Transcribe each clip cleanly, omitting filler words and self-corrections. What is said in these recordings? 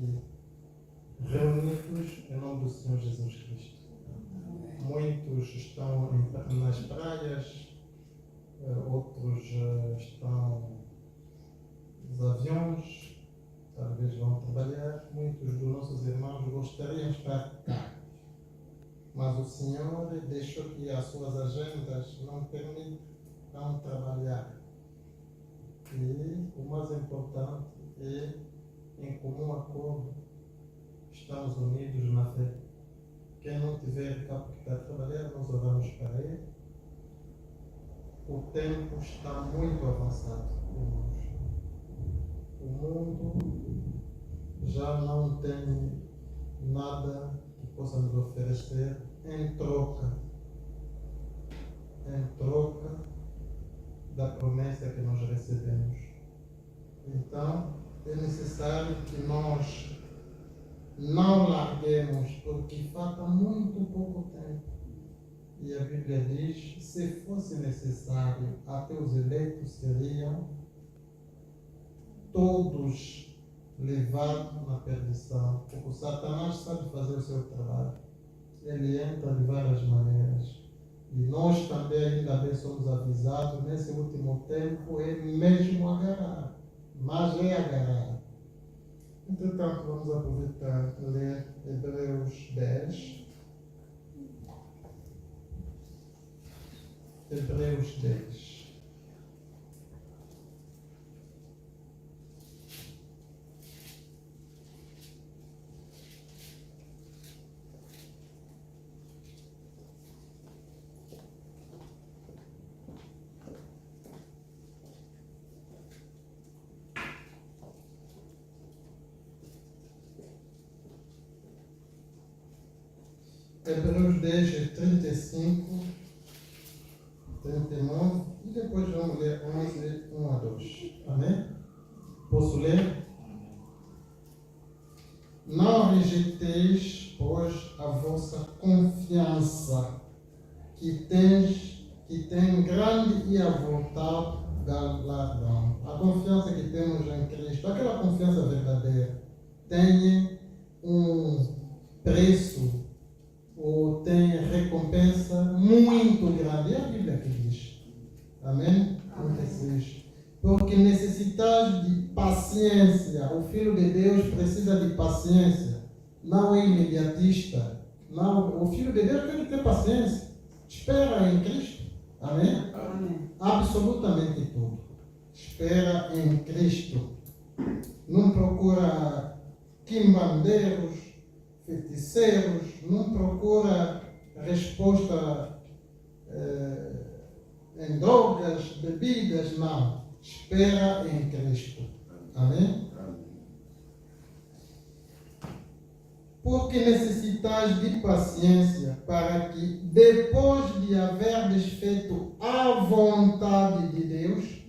aqui reunidos em nome do Senhor Jesus Cristo. Muitos estão nas praias, outros estão nos aviões, talvez vão trabalhar. Muitos dos nossos irmãos gostariam de estar cá, mas o Senhor deixou que as suas agendas não permitam trabalhar. E o mais importante é, em comum acordo, estamos unidos na fé. Quem não tiver cá porque está a trabalhar, nós oramos para ele. O tempo está muito avançado, irmãos. O mundo já não tem nada que possa nos oferecer em troca da promessa que nós recebemos. Então, é necessário que nós não larguemos, porque falta muito pouco tempo. E a Bíblia diz: se fosse necessário, até os eleitos seriam todos levados na perdição. Porque o Satanás sabe fazer o seu trabalho. Ele entra de várias maneiras. E nós também, ainda bem, somos avisados, nesse último tempo, é mesmo agarrar. Mas é agarrar. Entretanto, vamos aproveitar e ler Hebreus 10. Hebreus 10. Hebreus 10, 35, 39, e depois vamos ler 11, 1 a 2. Amém? Posso ler? Não rejeiteis, pois, a vossa confiança, que tem grande e avultado galardão. A confiança que temos em Cristo, aquela confiança verdadeira, tem um preço, ou tem recompensa muito grande. É a Bíblia que diz. Amém? 36. Porque necessitais de paciência. O Filho de Deus precisa de paciência. Não é imediatista. Não, o Filho de Deus tem que ter paciência. Espera em Cristo. Amém? Amém. Absolutamente tudo. Espera em Cristo. Não procura quimbandeiros, feiticeiros, não procura resposta em drogas, bebidas, não. Espera em Cristo. Amém? Porque necessitais de paciência, para que, depois de haverdes feito a vontade de Deus,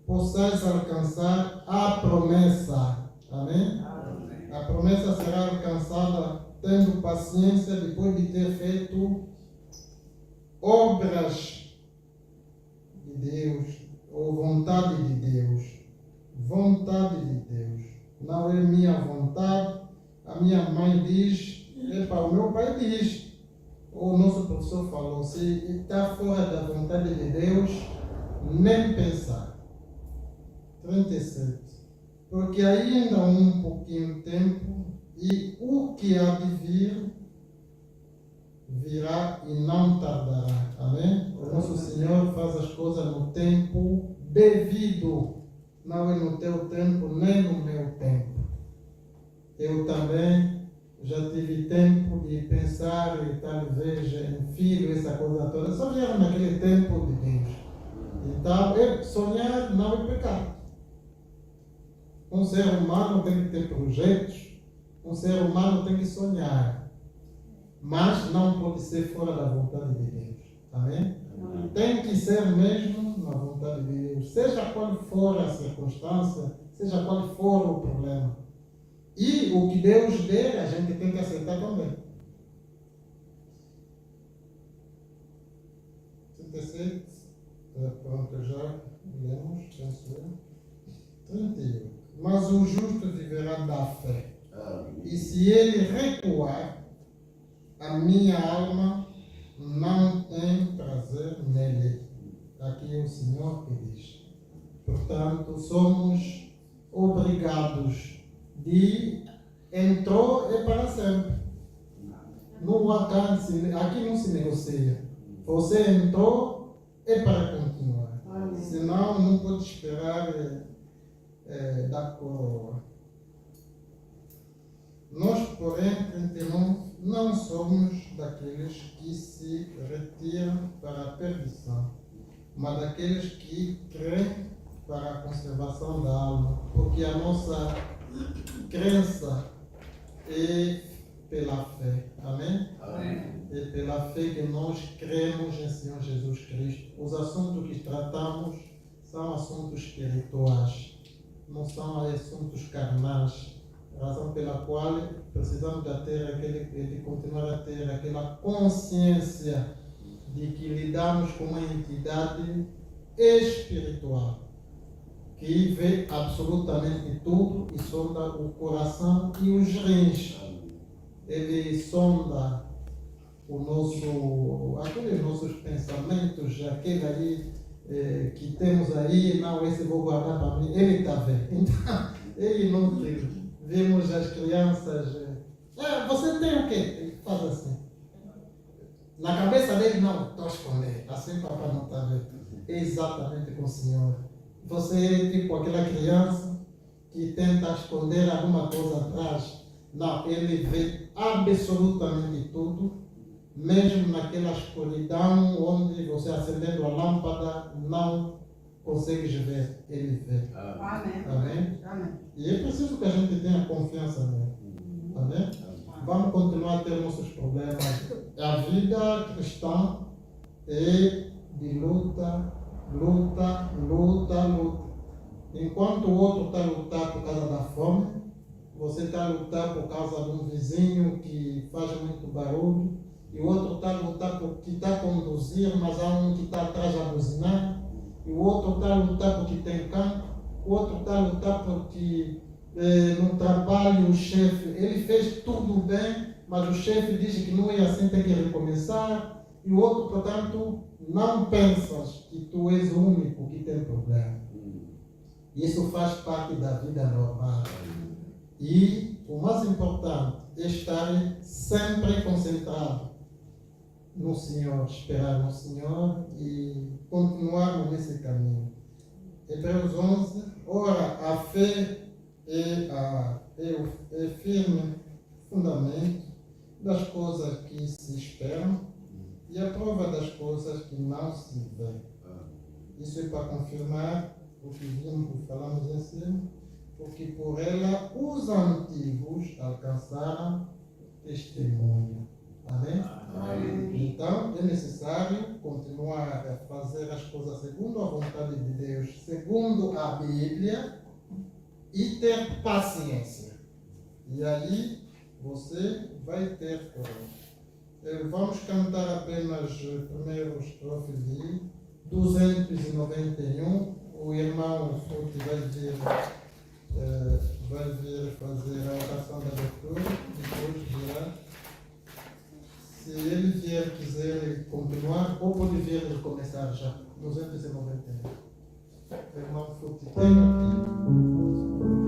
possais alcançar a promessa. Amém? A promessa será alcançada tendo paciência depois de ter feito obras de Deus, ou vontade de Deus. Vontade de Deus. Não é minha vontade. A minha mãe diz, o meu pai diz, o nosso professor falou, se está fora da vontade de Deus, nem pensar. 37. Porque ainda há um pouquinho tempo, e o que há de vir, virá e não tardará. Amém? O nosso Senhor faz as coisas no tempo devido. Não é no teu tempo, nem no meu tempo. Eu também já tive tempo de pensar e talvez em filho, essa coisa toda. Só vieram naquele tempo de Deus. Então, sonhar não é pecado. Um ser humano tem que ter projetos, um ser humano tem que sonhar, mas não pode ser fora da vontade de Deus. Amém? Amém. Tem que ser mesmo na vontade de Deus, seja qual for a circunstância, seja qual for o problema. E o que Deus der, a gente tem que aceitar também. 37, pronto, já lemos, penso eu. 38. mas o justo viverá da fé. Amém. E se ele recuar, a minha alma não tem prazer nele. Aqui é o Senhor que diz. Portanto, somos obrigados de entrou é para sempre. Não há aqui não se negocia. Você entrou é para continuar. Amém. Senão não pode esperar da coroa. Nós, porém, 31, não somos daqueles que se retiram para a perdição, mas daqueles que creem para a conservação da alma, porque a nossa crença é pela fé. Amém? Amém. É pela fé que nós cremos em Senhor Jesus Cristo. Os assuntos que tratamos são assuntos espirituais, não são assuntos carnais. Razão pela qual precisamos de continuar a ter aquela consciência de que lidamos com uma entidade espiritual que vê absolutamente tudo e sonda o coração e os rins. Ele sonda aqueles nossos pensamentos, aquele aí que temos aí, não, esse vou guardar para mim, ele está vendo. Então, ele não tem. Vemos as crianças, você tem o quê? Ele faz assim. Na cabeça dele, não, estou a esconder. Assim papai não está vendo. Exatamente com o Senhor. Você é tipo aquela criança que tenta esconder alguma coisa atrás. Não, ele vê absolutamente tudo, mesmo naquela escuridão onde você acendendo a lâmpada não consegues ver, ele vê. Amém. Amém? Amém. E é preciso que a gente tenha confiança nele. Amém? Vamos continuar a ter nossos problemas. A vida cristã é de luta, luta, luta, luta. Enquanto o outro está a lutar por causa da fome, você está a lutar por causa de um vizinho que faz muito barulho, e o outro está a lutar porque está a conduzir, mas há um que está atrás a buzinar, e o outro está a lutar porque tem campo, o outro está a lutar porque no trabalho o chefe, ele fez tudo bem, mas o chefe diz que não é assim, tem que recomeçar, e o outro, portanto, não pensas que tu és o único que tem problema. Isso faz parte da vida normal. E o mais importante é estar sempre concentrado no Senhor, esperar no Senhor e continuar nesse caminho. Hebreus 11, ora, a fé é firme fundamento das coisas que se esperam e a prova das coisas que não se vêem. Isso é para confirmar o que falamos em cima, porque por ela os antigos alcançaram testemunho. Amém? Amém. Então é necessário continuar a fazer as coisas segundo a vontade de Deus, segundo a Bíblia, e ter paciência. E aí você vai ter coroa. Vamos cantar apenas o primeiro estrofe de 291. O irmão Fruti vai vir fazer a oração da abertura, depois virá. Se ele quiser continuar, ou pode vir começar já. 291. O irmão Fruti tem aqui. Cruz e cruz.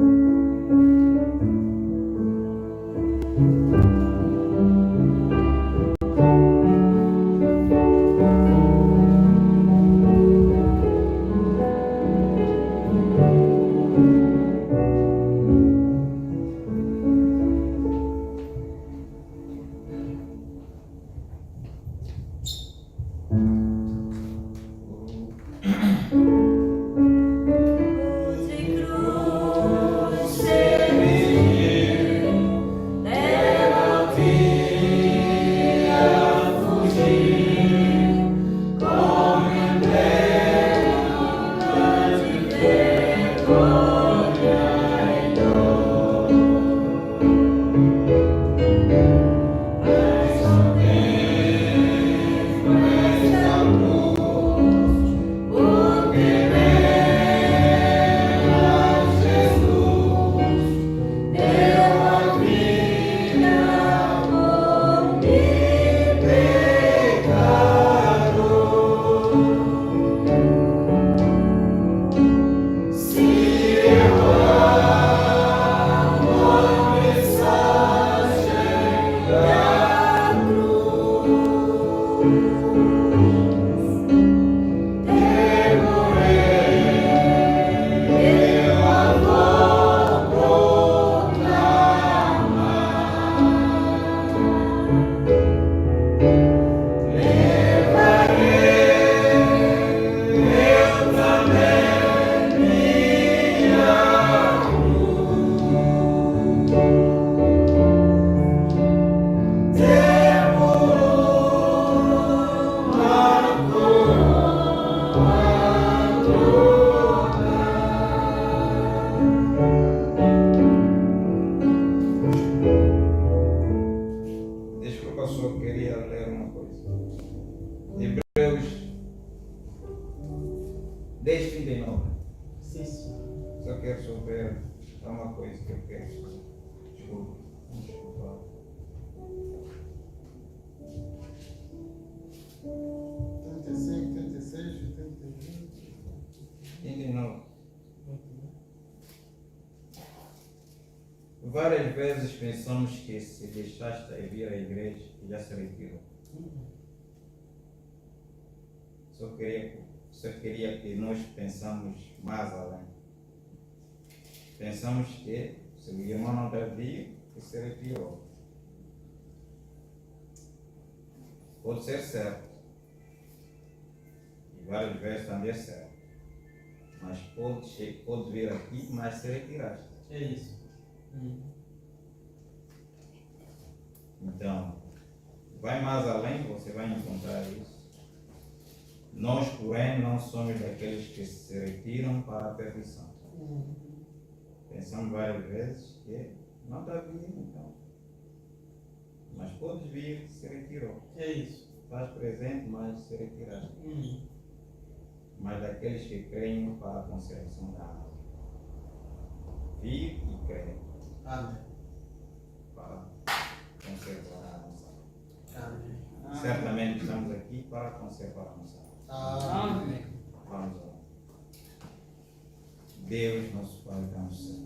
vezes pensamos que se deixaste de vir à igreja, já se retirou. Só queria que nós pensamos mais além. Pensamos que se o irmão não está vivo, que se retirou. Pode ser certo. E várias vezes também é certo. Mas pode vir aqui, mas se retiraste. É isso. Então, vai mais além, você vai encontrar isso. Nós, porém, não somos daqueles que se retiram para a perdição. Pensamos várias vezes que não está vivo, então. Mas podes vir, se retirou. É isso. Estás presente, mas se retiraste. Mas daqueles que creem para a conservação da alma. Vir e crer Amém. para conservar a nossa alma. Amém. Certamente estamos aqui para conservar a nossa alma. Amém. Vamos lá. Deus, nosso Pai, está no céu.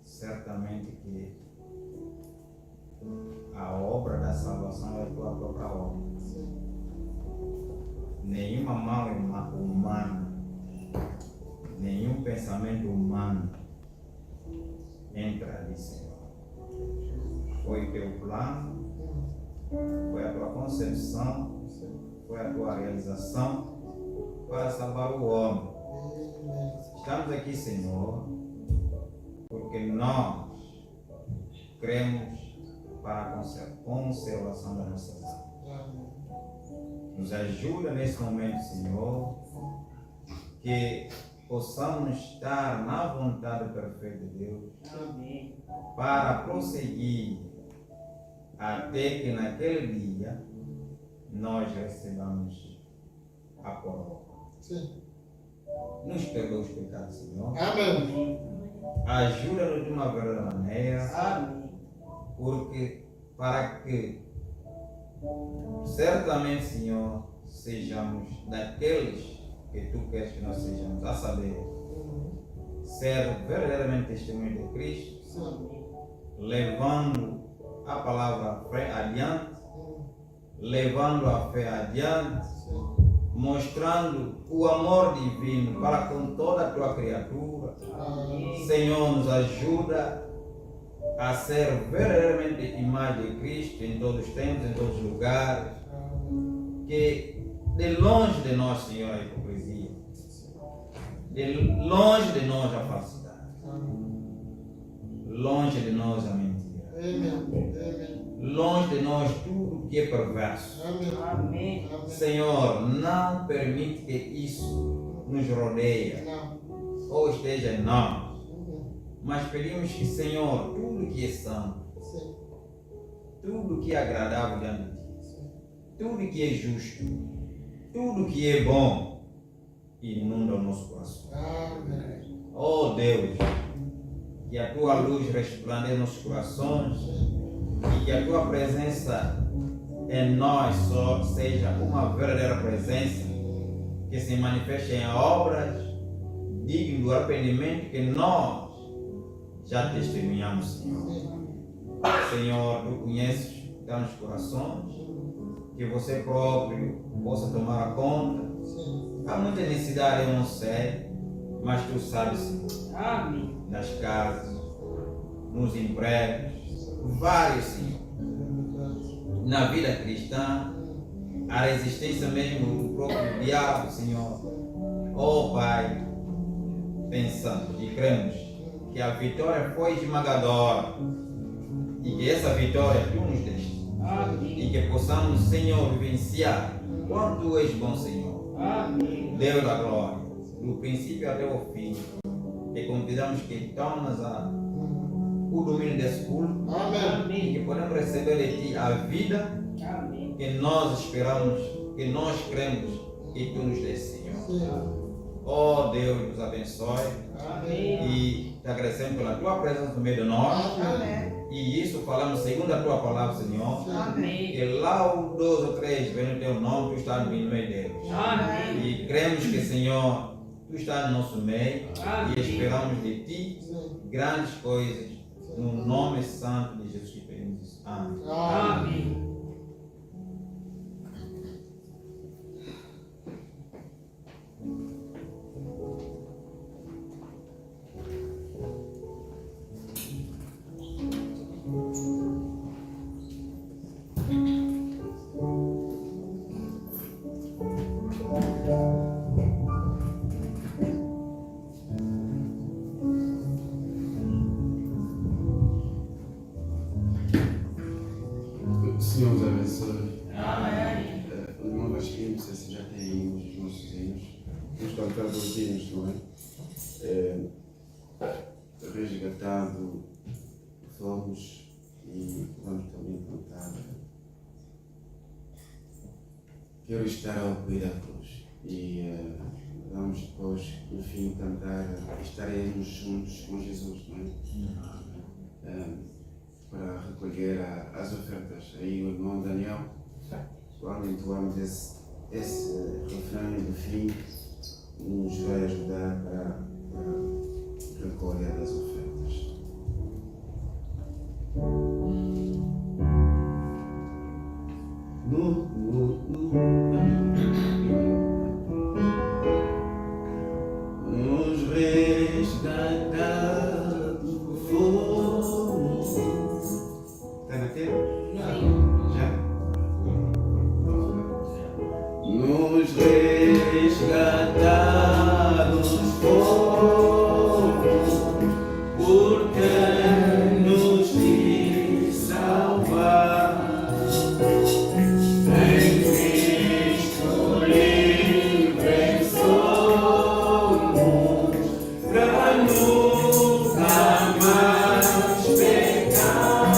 Certamente que a obra da salvação é a tua própria obra. Nenhuma mão humana, nenhum pensamento humano entra ali, Senhor. Foi o teu plano, foi a tua concepção, foi a tua realização para salvar o homem. Estamos aqui, Senhor, porque nós cremos para a conservação das nossas almas. Nos ajuda nesse momento, Senhor, que possamos estar na vontade perfeita de Deus. Amém. Para prosseguir até que naquele dia nós recebamos a coroa. Nos perdoa os pecados, Senhor. Amém. Ajuda-nos de uma verdadeira maneira, Amém. porque para que certamente, Senhor, sejamos daqueles que Tu queres que nós sejamos, a saber, ser verdadeiramente testemunho de Cristo, levando a palavra adiante, levando a fé adiante, mostrando o amor divino para com toda a Tua criatura. Senhor, nos ajuda a ser verdadeiramente imagem de Cristo em todos os tempos, em todos os lugares. Que de longe de nós, Senhor, a hipocrisia, de longe de nós a falsidade, longe de nós a mentira, longe de nós tudo que é perverso. Amém. Senhor, não permite que isso nos rodeie ou esteja em nós. Mas pedimos que, Senhor, tudo que é santo, tudo que é agradável diante de Ti, tudo que é justo, tudo que é bom, inunda o nosso coração. Oh Deus, que a Tua luz resplandeça nos nossos corações e que a Tua presença em nós só seja uma verdadeira presença que se manifeste em obras dignas do arrependimento que nós já testemunhamos, Senhor. Senhor, Tu conheces os corações, que você próprio possa tomar a conta. Há muita necessidade, eu não sei, mas Tu sabes, Senhor. Amém. Nas casas, nos empregos, vários, Senhor. Na vida cristã, a resistência mesmo do próprio diabo, Senhor. Oh Pai, pensamos e cremos que a vitória foi esmagadora e que essa vitória Tu nos deste. Amém. E que possamos, Senhor, vivenciar quanto Tu és bom, Senhor. Amém. Deus da glória, do princípio até o fim. E convidamos que tomes o domínio desse culto. E que podemos receber de Ti a vida Amém. que nós esperamos, que nós cremos que Tu nos deste, Senhor. Oh Deus, nos abençoe. Amém. E te agradecemos pela Tua presença no meio de nós. Amém. E isso falamos segundo a Tua palavra, Senhor. Amém. Que lá o 2 ou 3 vem no Teu nome, Tu estás no meio deles. Amém. E cremos que, Senhor, Tu estás no nosso meio. Amém. E esperamos de Ti grandes coisas. No nome santo de Jesus que pedimos isso. Amém. Amém. O Senhor os abençoe. Amém. O irmão Vasquinho, não sei se já tem hinos, os nossos hinos. Vamos cantar os hinos, não é? Resgatado fomos e vamos também cantar. Quero estar ao pé da cruz. E vamos depois, no fim, cantar Estaremos juntos com Jesus, não é? Para recolher as ofertas. Aí o irmão Daniel, quando entoamos esse refrão do fim, nos vai ajudar para recolher as ofertas. Nos resgatados fomos. Está na tela? Já? Nos resgatados fomos, porque nos quis salvar. Em Cristo livres somos, pra nunca mais pecar.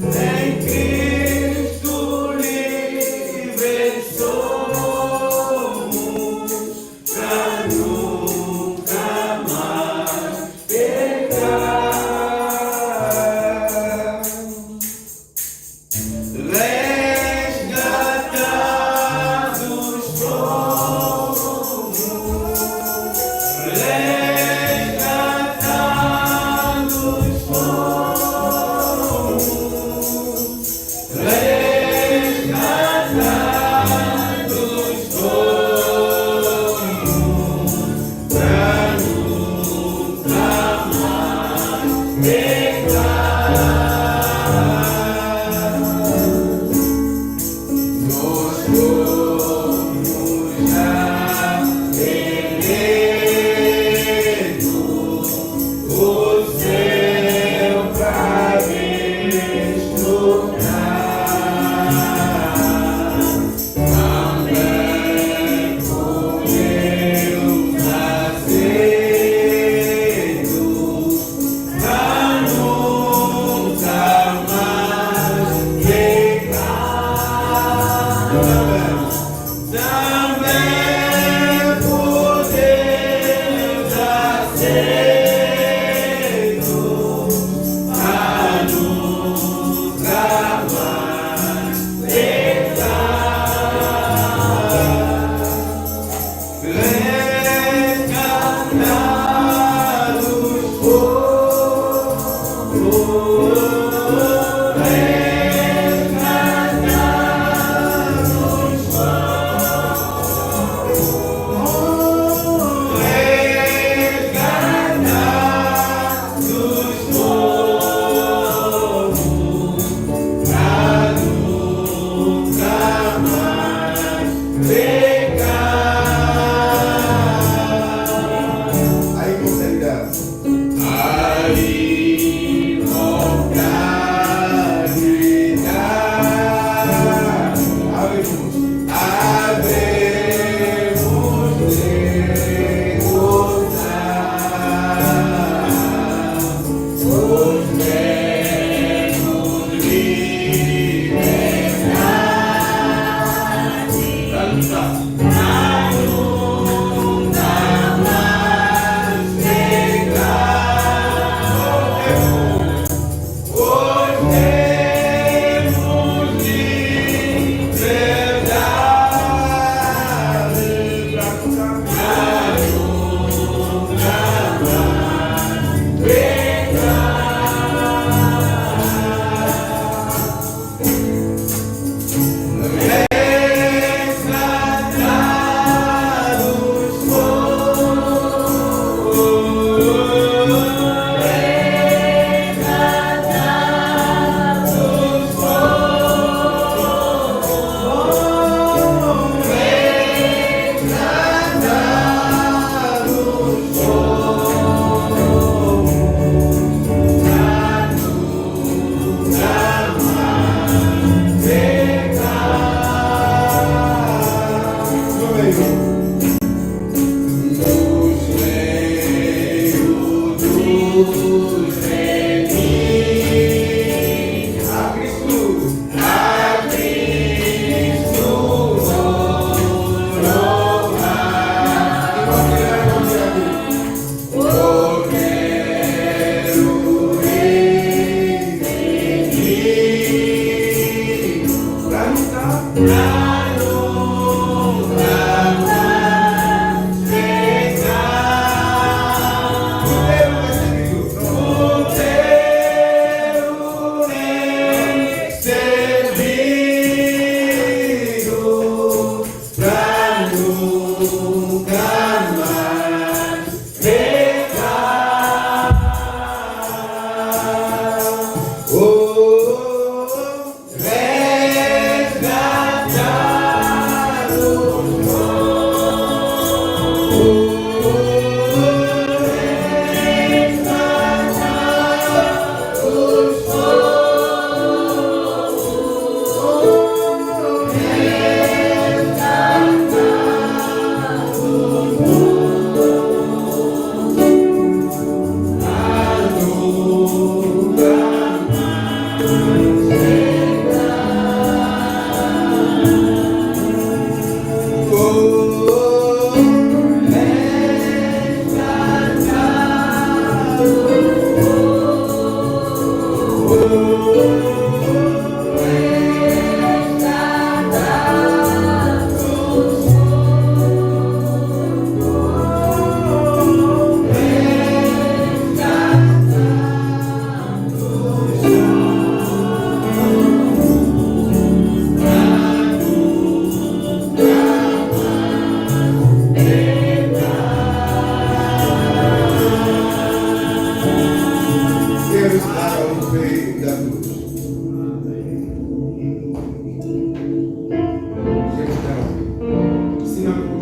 Em Cristo livres somos, pra nunca mais pecar. Resgatados fomos, resgatados fomos, resgatados fomos, pra nunca mais pecar. Nós fomos já eleitos, o céu pra desfrutar. Também com Deus aceitos, pra nunca mais pecar. Também por Deus aceitos, pra nunca mais pecar. Resgatados Aí consegue dar. Aí vontade dar. Havemos de gozar. ao pé da cruz. Quero estar ao pé. Se na cruz.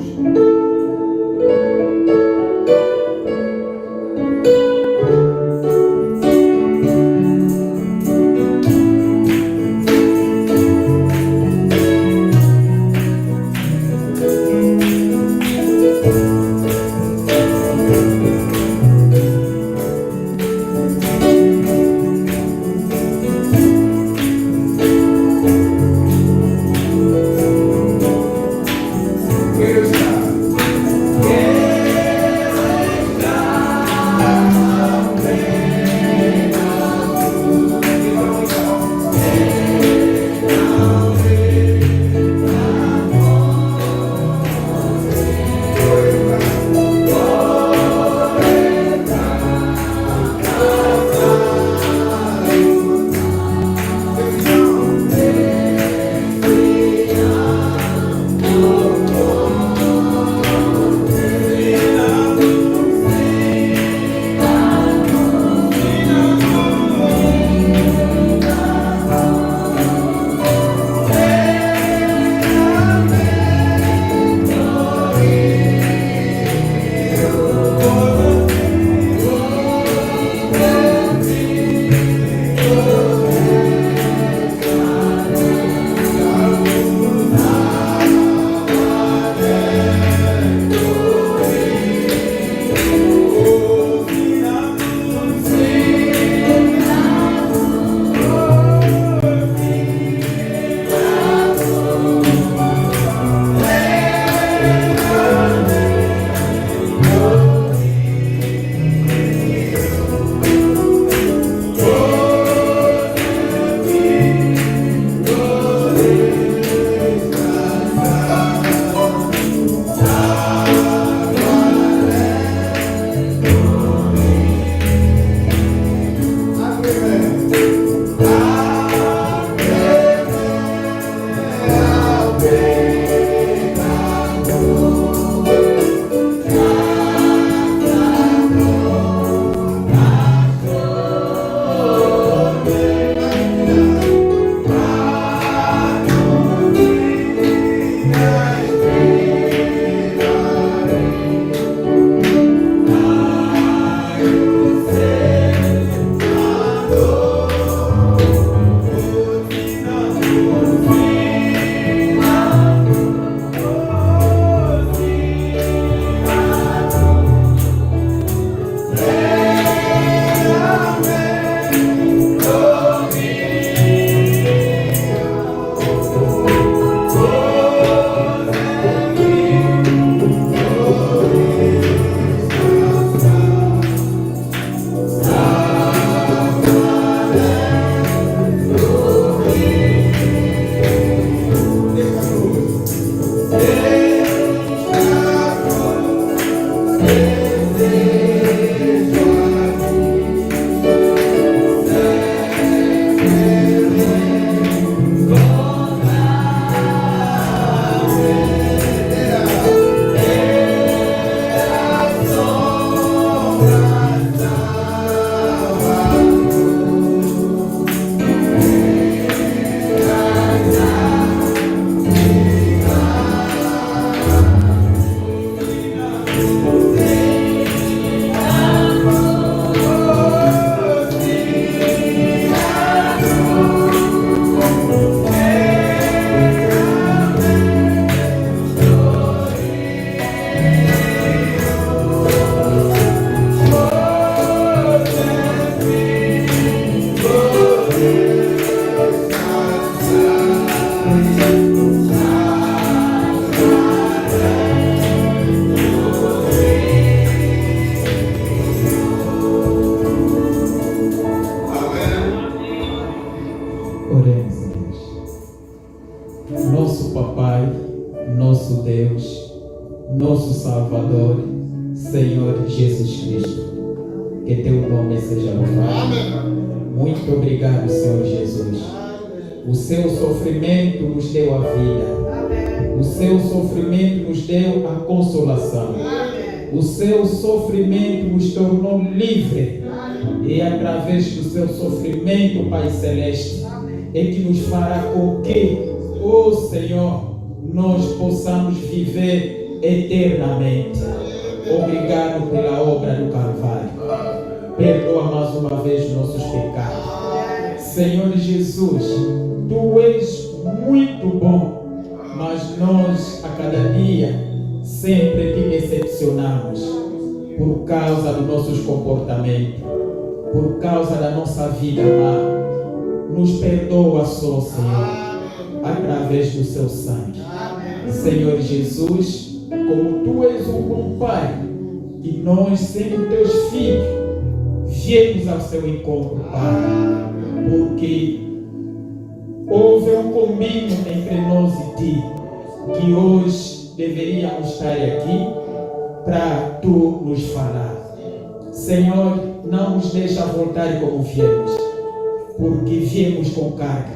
nosso Salvador, Senhor Jesus Cristo. Que teu nome seja louvado. Muito obrigado, Senhor Jesus. O seu sofrimento nos deu a vida. O seu sofrimento nos deu a consolação. O seu sofrimento nos tornou livre E através do seu sofrimento, Pai Celeste, é que nos fará com que, ó Senhor, nós possamos viver eternamente. Obrigado pela obra do Calvário. Perdoa mais uma vez nossos pecados. Senhor Jesus, Tu és muito bom, mas nós a cada dia sempre te decepcionamos por causa dos nossos comportamentos, por causa da nossa vida má. Nos perdoa só, Senhor, através do seu sangue. Senhor Jesus, como Tu és um bom Pai, e nós, sendo Teus filhos, viemos ao seu encontro, Pai, porque houve um combinho entre nós e Ti, que hoje deveríamos estar aqui para Tu nos falar. Senhor, não nos deixa voltar como viemos, porque viemos com carga,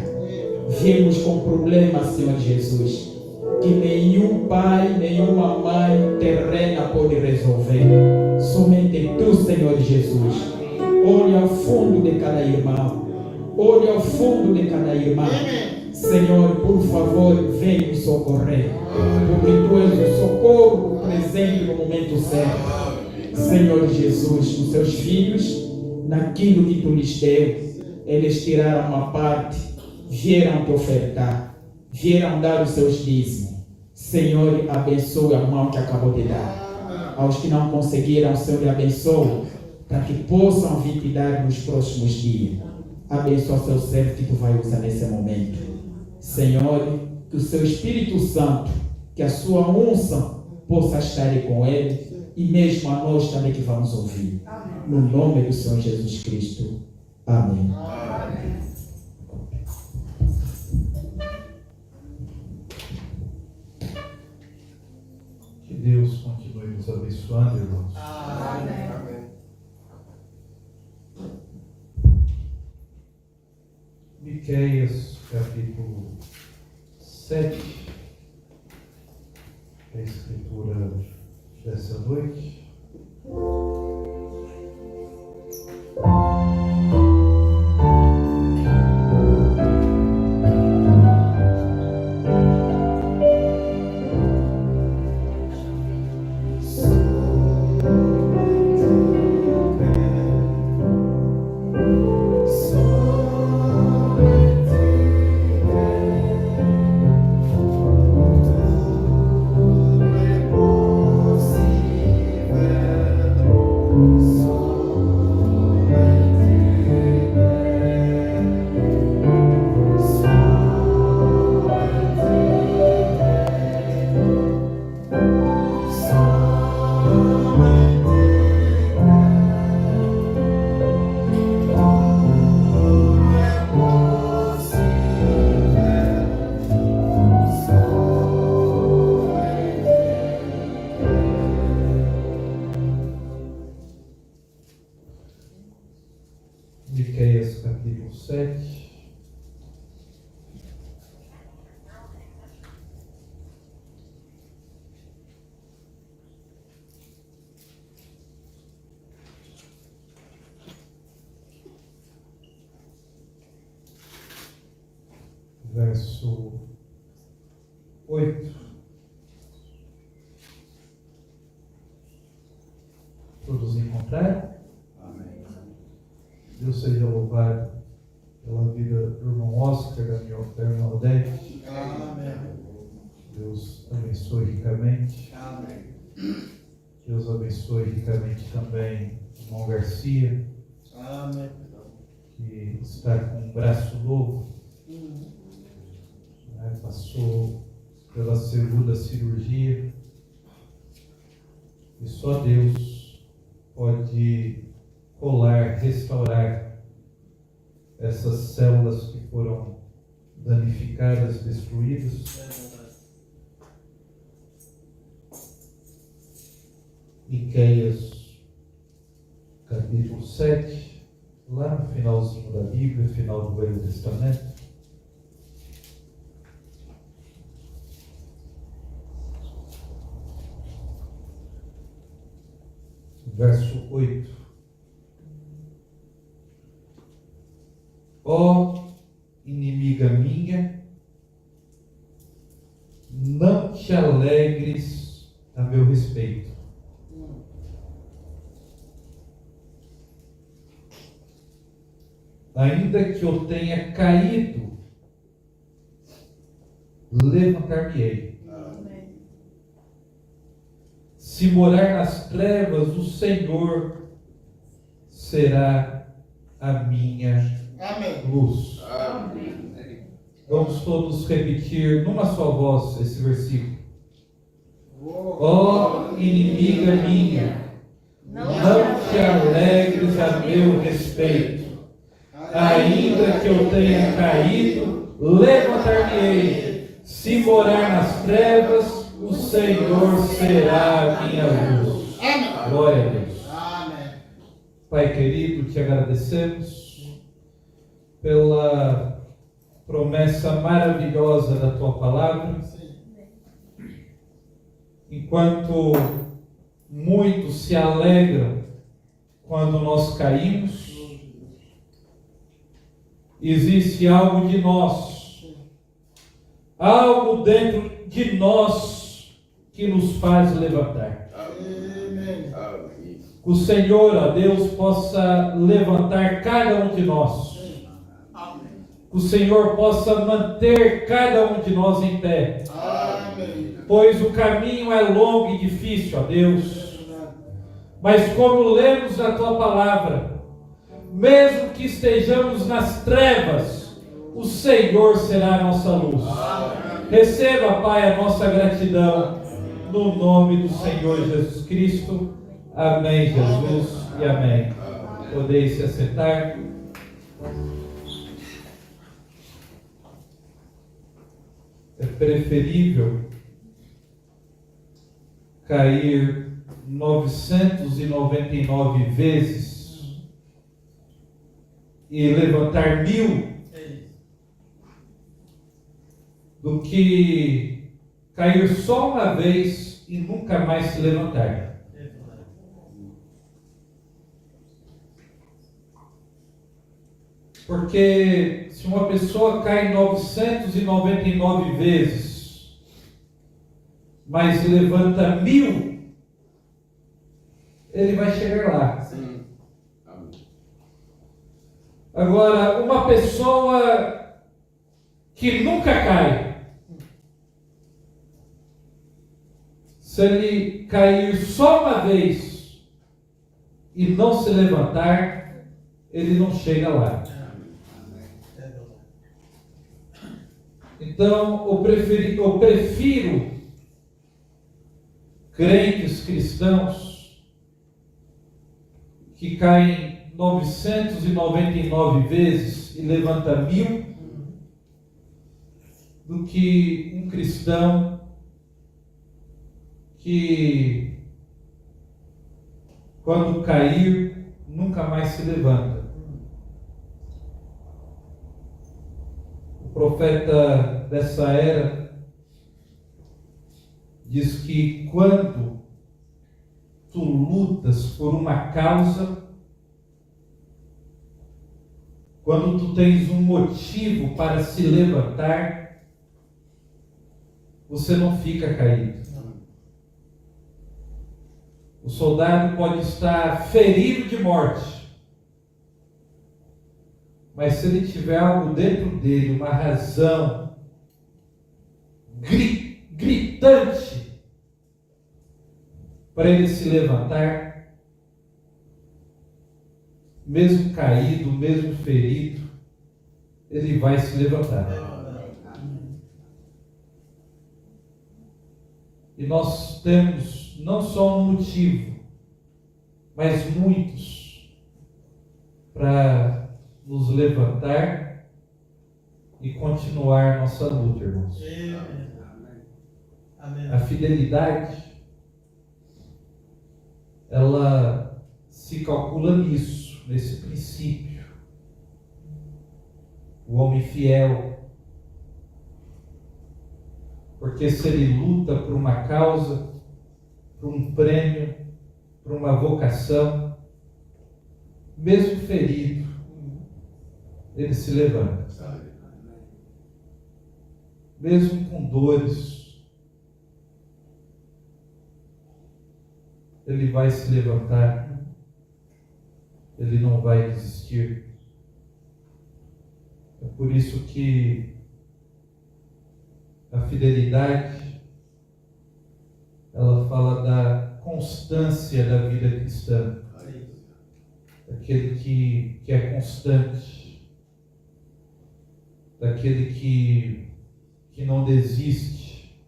viemos com problemas, Senhor Jesus, que nenhum pai, nenhuma mãe terrena pode resolver. Somente Tu, Senhor Jesus. Olha ao fundo de cada irmão, olha ao fundo de cada irmã. Senhor, por favor, vem nos socorrer, porque Tu és o socorro presente no momento certo. Senhor Jesus, os Seus filhos, naquilo que Tu lhes deu, eles tiraram uma parte, vieram Te ofertar, vieram dar os seus dízimos. Senhor, abençoe a mão que acabou de dar. Aos que não conseguiram, Senhor, abençoe, para que possam vir te dar nos próximos dias. Abençoa o seu servo que Tu vai usar nesse momento. Senhor, que o Seu Espírito Santo, que a Sua unção possa estar com ele, e mesmo a nós também que vamos ouvir. No nome do Senhor Jesus Cristo. Amém. Que Deus continue nos abençoando, irmãos. Amém. Miqueias, capítulo 7, é a escritura dessa noite. Miqueias, capítulo 7. Verso 8. Todos encontraram? Deus seja louvado pela vida do irmão Oscar, da irmã Odete. Deus abençoe ricamente. Deus abençoe ricamente também o irmão Garcia, que está com um braço novo. Passou pela segunda cirurgia. E só Deus pode colar, restaurar essas células que foram danificadas, destruídas. Miqueias, capítulo 7, lá no finalzinho da Bíblia, final do Velho Testamento. Verso 8. Ó inimiga minha, não te alegres a meu respeito. Ainda que eu tenha caído, levantar-me-ei. Se morar nas trevas, o Senhor será a minha luz. Vamos todos repetir numa só voz esse versículo. Ó inimiga minha, não te alegres a meu respeito. Ainda que eu tenha caído, levantar-me-ei. Se morar nas trevas, o Senhor será a minha luz. Glória a Deus. Pai querido, te agradecemos pela promessa maravilhosa da tua palavra. Enquanto muitos se alegram quando nós caímos, existe algo de nós, algo dentro de nós que nos faz levantar. Que o Senhor, ó Deus, possa levantar cada um de nós. Que o Senhor possa manter cada um de nós em pé. Pois o caminho é longo e difícil, ó Deus. Mas como lemos na tua palavra, mesmo que estejamos nas trevas, o Senhor será a nossa luz. Receba, Pai, a nossa gratidão, no nome do Senhor Jesus Cristo. Amém, Jesus, e amém. Podeis se assentar. É preferível cair 999 vezes e levantar 1000 do que cair só uma vez e nunca mais se levantar. Porque se uma pessoa cai 999 vezes, mas levanta 1000, ele vai chegar lá. Sim. Agora, uma pessoa que nunca cai, se ele cair só uma vez e não se levantar, ele não chega lá. Então, eu prefiro crentes cristãos que caem 999 vezes e levanta 1000, do que um cristão que, quando cair, nunca mais se levanta. O profeta dessa era diz que quando tu lutas por uma causa, quando tu tens um motivo para se levantar, você não fica caído. O soldado pode estar ferido de morte, mas se ele tiver algo dentro dele, uma razão gritante para ele se levantar, mesmo caído, mesmo ferido, ele vai se levantar. E nós temos não só um motivo, mas muitos para nos levantar e continuar nossa luta, irmãos. Amém. A fidelidade, ela se calcula nisso, nesse princípio. O homem fiel, porque se ele luta por uma causa, por um prêmio, por uma vocação, mesmo ferido, ele se levanta. Mesmo com dores, ele vai se levantar, ele não vai desistir. É por isso que a fidelidade, ela fala da constância da vida cristã. Daquele que é constante, daquele que não desiste,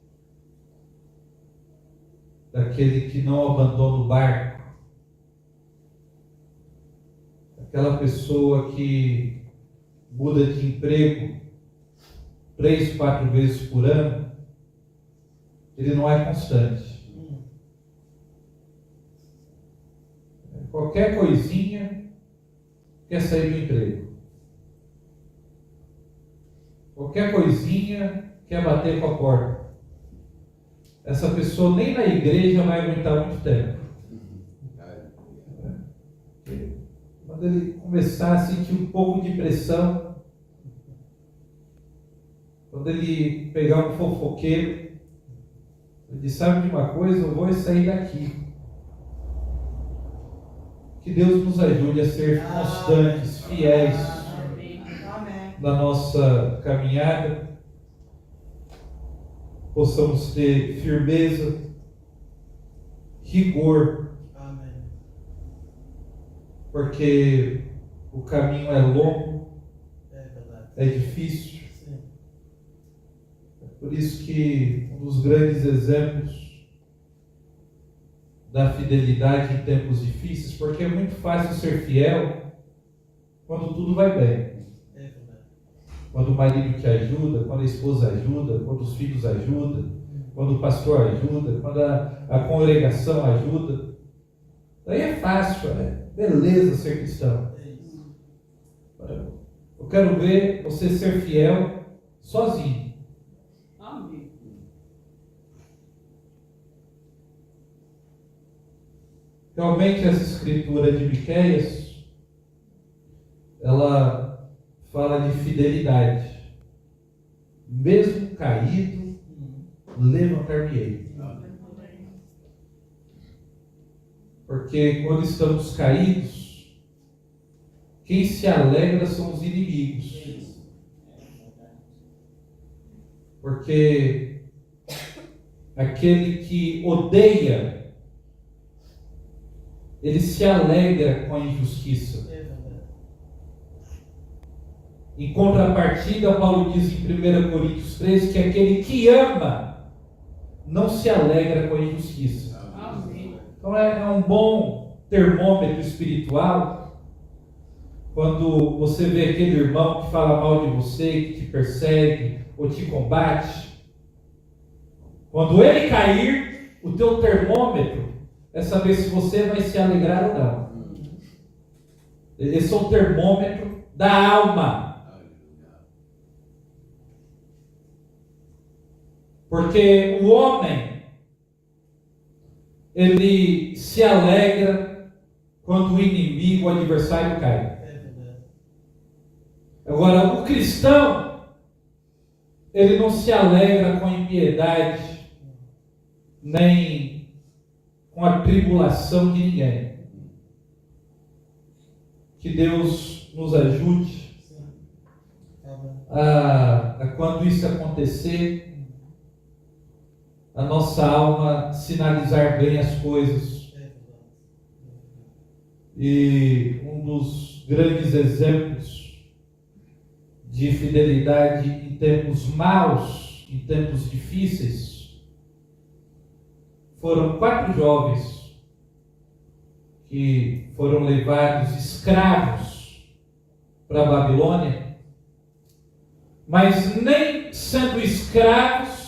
daquele que não abandona o barco, aquela pessoa que muda de emprego 3, 4 vezes por ano, ele não é constante. Qualquer coisinha quer sair do emprego. Qualquer coisinha quer bater com a porta. Essa pessoa nem na igreja vai aguentar muito tempo. Quando ele começar a sentir um pouco de pressão, quando ele pegar um fofoqueiro, ele diz: sabe de uma coisa, eu vou sair daqui. Que Deus nos ajude a ser constantes, fiéis na nossa caminhada, possamos ter firmeza, rigor, porque o caminho é longo, é difícil. É por isso que um dos grandes exemplos da fidelidade em tempos difíceis, porque é muito fácil ser fiel quando tudo vai bem. Quando o marido te ajuda, quando a esposa ajuda, quando os filhos ajudam, quando o pastor ajuda, quando a congregação ajuda. Daí é fácil, beleza ser cristão. Eu quero ver você ser fiel sozinho. Amém. Realmente essa escritura de Miqueias, ela fala de fidelidade. Mesmo caído, levantar-me-ei. Porque quando estamos caídos, quem se alegra são os inimigos. Porque aquele que odeia, ele se alegra com a injustiça. Em contrapartida, Paulo diz em 1 Coríntios 13 que aquele que ama não se alegra com a injustiça. Amém. Então é um bom termômetro espiritual quando você vê aquele irmão que fala mal de você, que te persegue ou te combate. Quando ele cair, o teu termômetro é saber se você vai se alegrar ou não. Esse é o termômetro da alma. Porque o homem, ele se alegra quando o inimigo, o adversário cai. Agora, o cristão, ele não se alegra com a impiedade, nem com a tribulação de ninguém. Que Deus nos ajude a quando isso acontecer, a nossa alma sinalizar bem as coisas. E um dos grandes exemplos de fidelidade em tempos maus, em tempos difíceis, foram 4 jovens que foram levados escravos para a Babilônia, mas nem sendo escravos,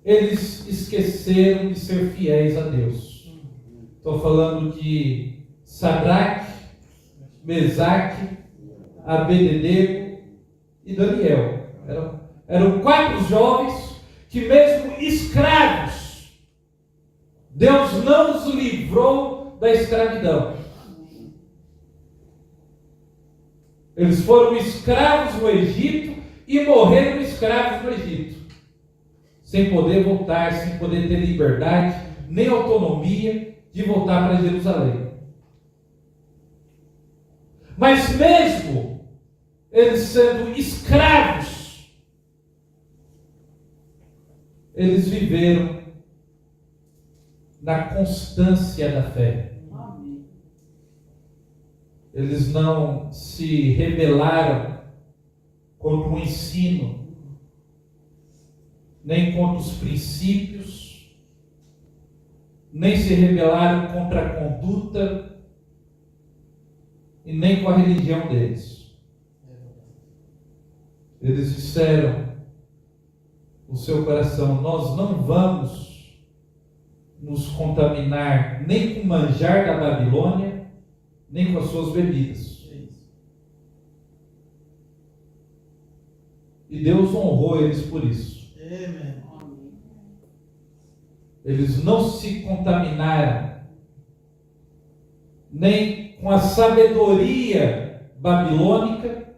eles esqueceram de ser fiéis a Deus. Estou falando de Sadraque, Mesaque, Abednego e Daniel. Eram 4 jovens que, mesmo escravos, Deus não os livrou da escravidão. Eles foram escravos no Egito e morreram escravos no Egito, sem poder voltar, sem poder ter liberdade, nem autonomia de voltar para Jerusalém. Mas mesmo eles sendo escravos, eles viveram na constância da fé. Amém. Eles não se rebelaram contra o ensino, nem contra os princípios, nem se rebelaram contra a conduta e nem com a religião deles. Eles disseram no seu coração: nós não vamos nos contaminar nem com o manjar da Babilônia, nem com as suas bebidas. E Deus honrou eles por isso. Amém. Eles não se contaminaram nem com a sabedoria babilônica,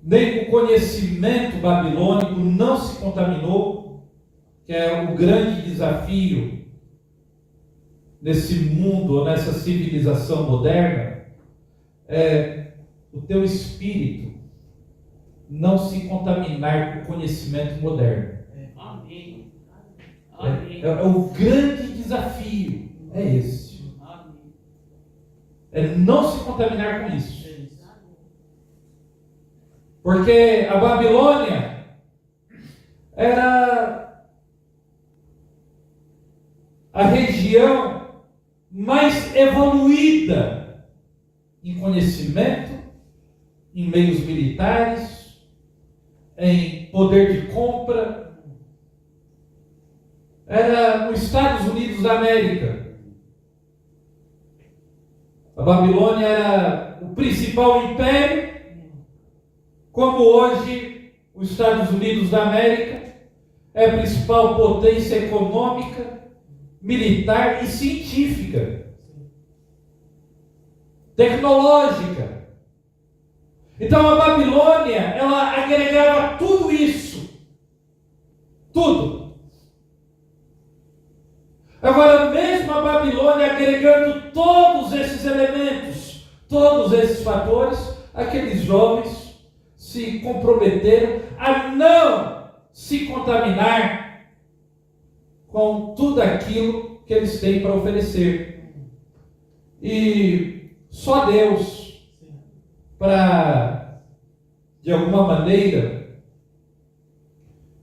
nem com o conhecimento babilônico, não se contaminou, que é o grande desafio nesse mundo, nessa civilização moderna, é o teu espírito não se contaminar com o conhecimento moderno. Amém. Amém. É o grande desafio, é esse. Amém. É não se contaminar com isso. Porque a Babilônia era a região mais evoluída em conhecimento, em meios militares, em poder de compra. Era os Estados Unidos da América. A Babilônia era o principal império, como hoje os Estados Unidos da América é a principal potência econômica, militar e científica, tecnológica. Então a Babilônia, ela agregava tudo isso, tudo. Agora, mesmo a Babilônia agregando todos esses elementos, todos esses fatores, aqueles jovens se comprometeram a não se contaminar com tudo aquilo que eles têm para oferecer. E só Deus, para, de alguma maneira,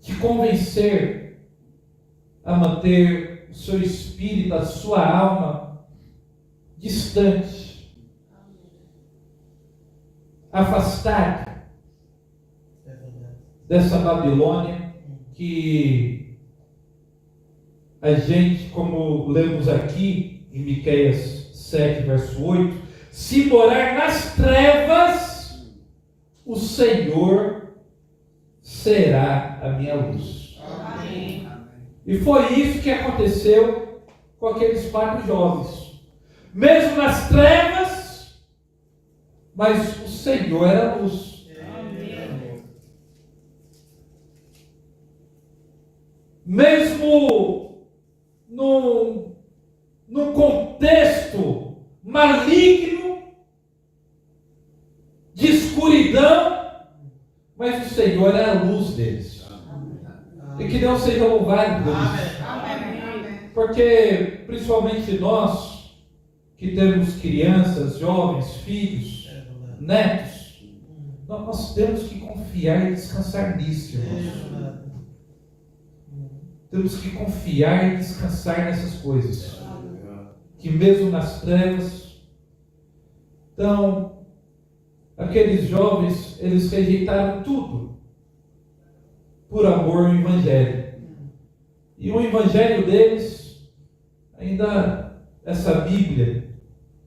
te convencer a manter o seu espírito, a sua alma distante, afastado dessa Babilônia que a gente, como lemos aqui em Miqueias 7, verso 8, se morar nas trevas, o Senhor será a minha luz. Amém. E foi isso que aconteceu com aqueles 4 jovens. Mesmo nas trevas, mas o Senhor era a luz. Amém. Mesmo num contexto maligno, de escuridão, mas o Senhor é a luz deles. E que Deus seja louvado por isso. Porque, principalmente nós, que temos crianças, jovens, filhos, netos, nós temos que confiar e descansar nisso, irmãos. Temos que confiar e descansar nessas coisas. Que mesmo nas trevas. Então, aqueles jovens, eles rejeitaram tudo por amor ao Evangelho. E o Evangelho deles, ainda essa Bíblia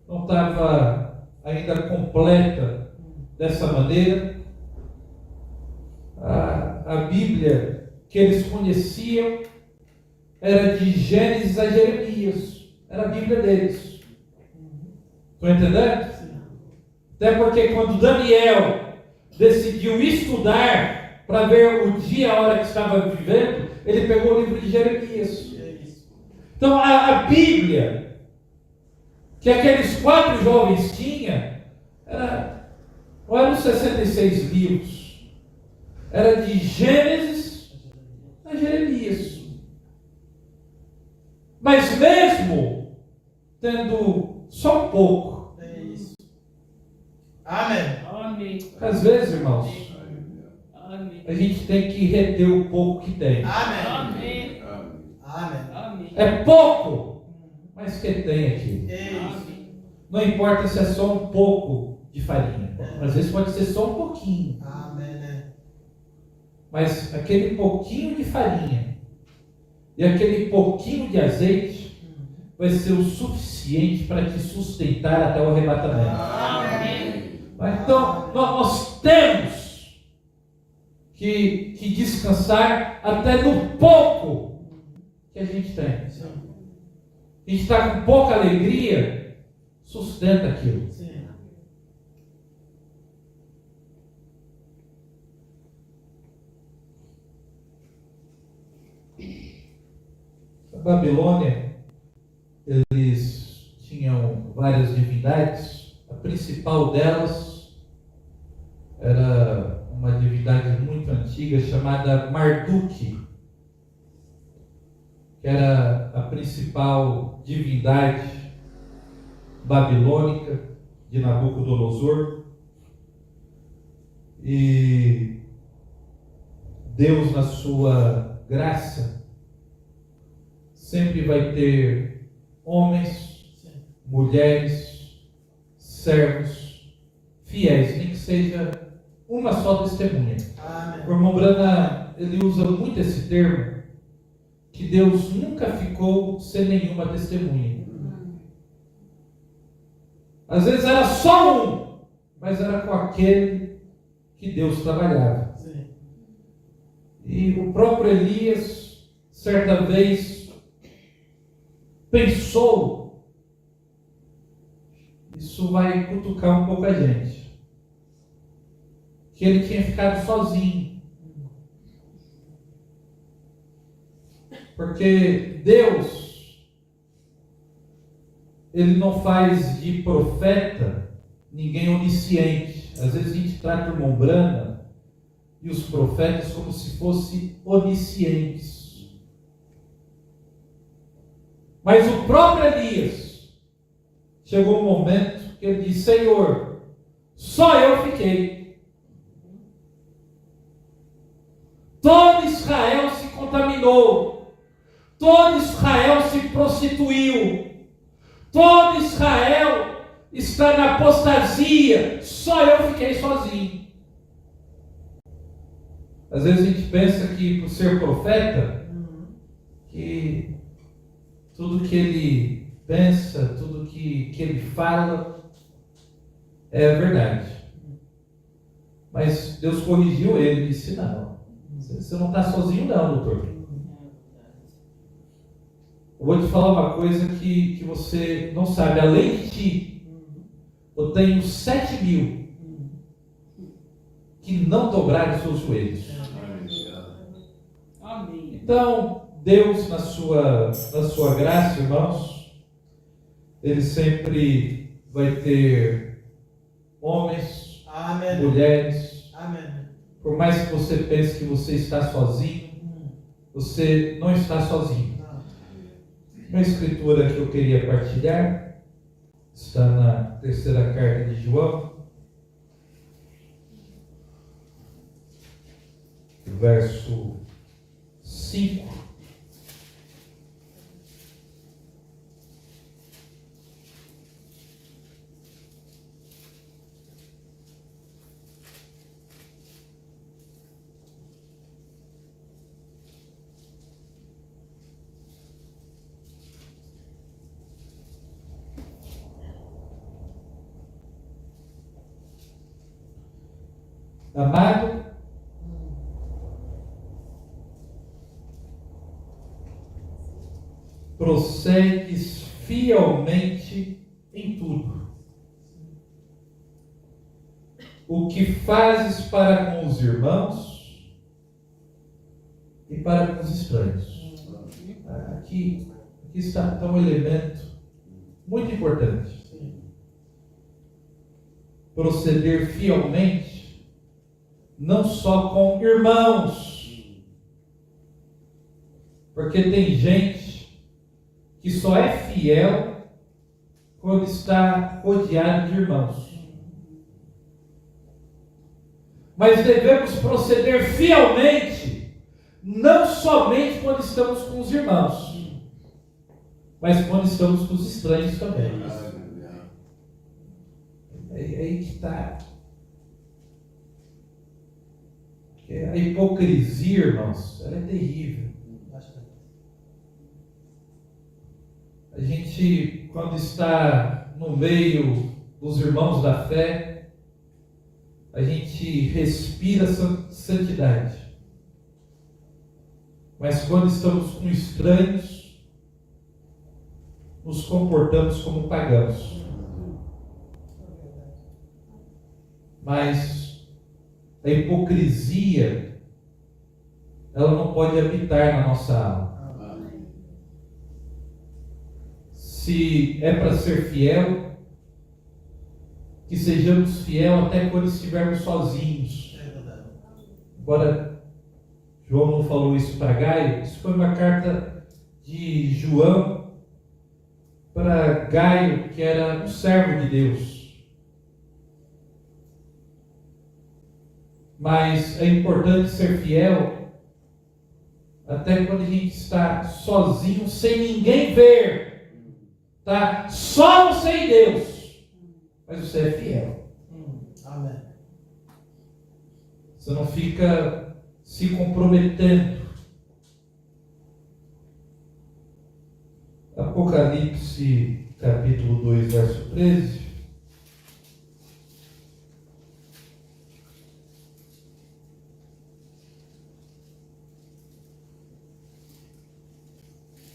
não estava ainda completa dessa maneira. A Bíblia que eles conheciam era de Gênesis a Jeremias. Era a Bíblia deles. Estão entendendo? Até porque quando Daniel decidiu estudar para ver o dia, a hora que estava vivendo, ele pegou o livro de Jeremias. Então a Bíblia, que aqueles 4 jovens tinham, não eram 66 livros, era de Gênesis a Jeremias. Mas mesmo tendo só um pouco, Amém. Amém. às vezes, irmãos, Amém. a gente tem que reter o pouco que tem. Amém. Amém. Amém. Amém. É pouco, mas que tem aqui. Amém. Não importa se é só um pouco de farinha. Às vezes pode ser só um pouquinho. Amém. Mas aquele pouquinho de farinha e aquele pouquinho de azeite vai ser o suficiente para te sustentar até o arrebatamento. Amém. Então, nós temos que descansar até no pouco que a gente tem. A gente está com pouca alegria, sustenta aquilo. A Babilônia, eles tinham várias divindades. A principal delas era uma divindade muito antiga chamada Marduk, que era a principal divindade babilônica de Nabucodonosor. E Deus, na sua graça, sempre vai ter homens, mulheres, servos, fiéis, nem que seja uma só testemunha. O irmão Brana, ele usa muito esse termo, que Deus nunca ficou sem nenhuma testemunha. Às vezes era só um, mas era com aquele que Deus trabalhava. E o próprio Elias, certa vez, pensou, isso vai cutucar um pouco a gente, que ele tinha ficado sozinho. Porque Deus, Ele não faz de profeta ninguém onisciente. Às vezes a gente trata o irmão Brana e os profetas como se fossem oniscientes. Mas o próprio Elias chegou um momento que ele disse: Senhor, só eu fiquei. Todo Israel se contaminou. Todo Israel se prostituiu. Todo Israel está na apostasia. Só eu fiquei sozinho. Às vezes a gente pensa que por ser profeta, que tudo que ele pensa, tudo que ele fala é verdade. Mas Deus corrigiu ele e disse: não, você não está sozinho não, doutor. Eu vou te falar uma coisa que você não sabe. Além de ti, eu tenho 7.000 que não dobraram seus joelhos. Amém. Então, Deus, na sua graça, irmãos, Ele sempre vai ter homens, Amém. mulheres. Amém. Por mais que você pense que você está sozinho, você não está sozinho. Uma escritura que eu queria partilhar está na 3ª carta de João, verso 5. Amado, prossegues fielmente em tudo. o que fazes para com os irmãos e para com os estranhos. Aqui está um elemento muito importante. Proceder fielmente, não só com irmãos, porque tem gente que só é fiel quando está rodeado de irmãos. Mas devemos proceder fielmente, não somente quando estamos com os irmãos, mas quando estamos com os estranhos também. É aí que está. A hipocrisia, irmãos, ela é terrível. A gente, quando está no meio dos irmãos da fé, a gente respira santidade. Mas quando estamos com estranhos, nos comportamos como pagãos. Mas a hipocrisia, ela não pode habitar na nossa alma. Se é para ser fiel, que sejamos fiel até quando estivermos sozinhos. Embora João não falou isso para Gaio, isso foi uma carta de João para Gaio, que era um servo de Deus. Mas é importante ser fiel até quando a gente está sozinho, sem ninguém ver. Tá? Só você e Deus. Mas você é fiel. Amém. Você não fica se comprometendo. Apocalipse capítulo 2, verso 13.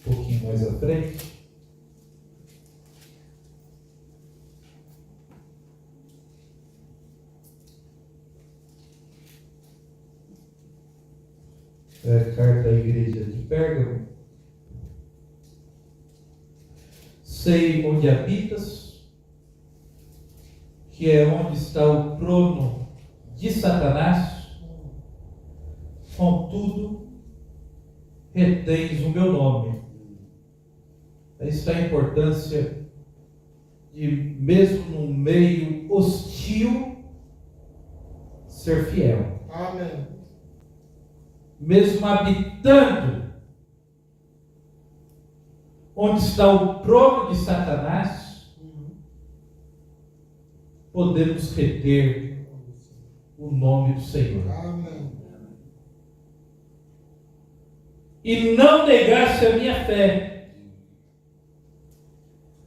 Um pouquinho mais à frente. Carta à igreja de Pérgamo. Sei onde habitas, que é onde está o trono de Satanás, contudo retens o meu nome. Aí está a importância de, mesmo no meio hostil, ser fiel. Amém. Mesmo habitando onde está o trono de Satanás, podemos reter o nome do Senhor. Amém. E não negasse a minha fé,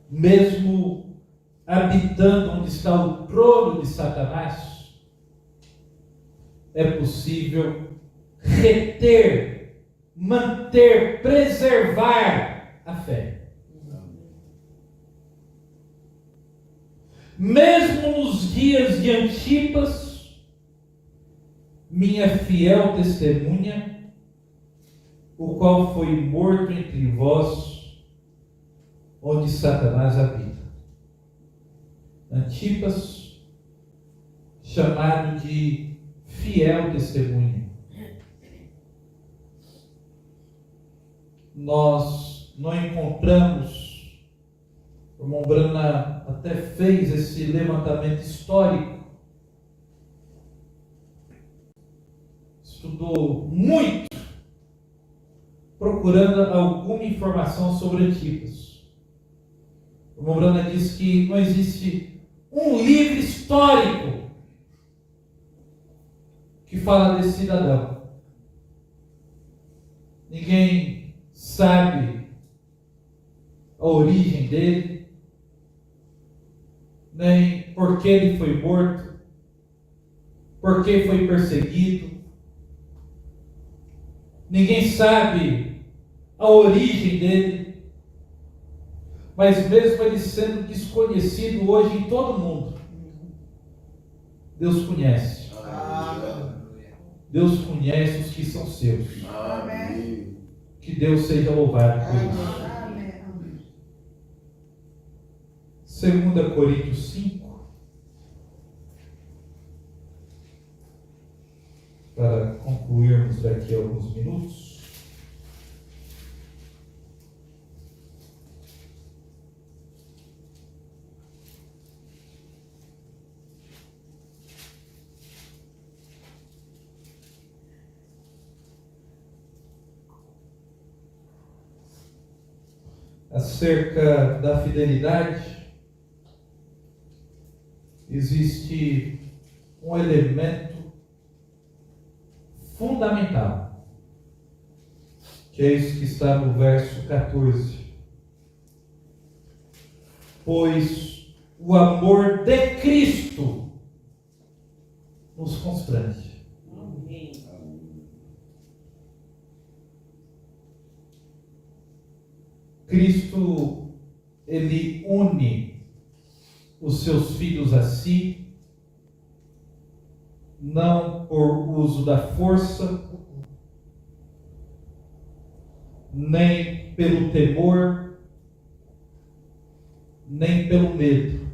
mesmo habitando onde está o trono de Satanás, é possível reter, manter, preservar a fé. Mesmo nos dias de Antipas, minha fiel testemunha, o qual foi morto entre vós, onde Satanás habita. Antipas, chamado de fiel testemunha. Nós não encontramos, o irmão Brana até fez esse levantamento histórico, estudou muito, procurando alguma informação sobre Antipas. O irmão Brana diz que não existe um livro histórico que fala desse cidadão. Ninguém sabe a origem dele, nem por que ele foi morto, por que foi perseguido. Ninguém sabe a origem dele, mas mesmo ele sendo desconhecido hoje em todo o mundo, Deus conhece. Deus conhece os que são seus. Amém. Que Deus seja louvado por isso. 2 Coríntios 5, para concluirmos daqui a alguns minutos. Acerca da fidelidade, existe um elemento fundamental, que é isso que está no verso 14. Pois o amor de Cristo nos constrange. Amém. Cristo, ele une os seus filhos a si, não por uso da força, nem pelo temor, nem pelo medo.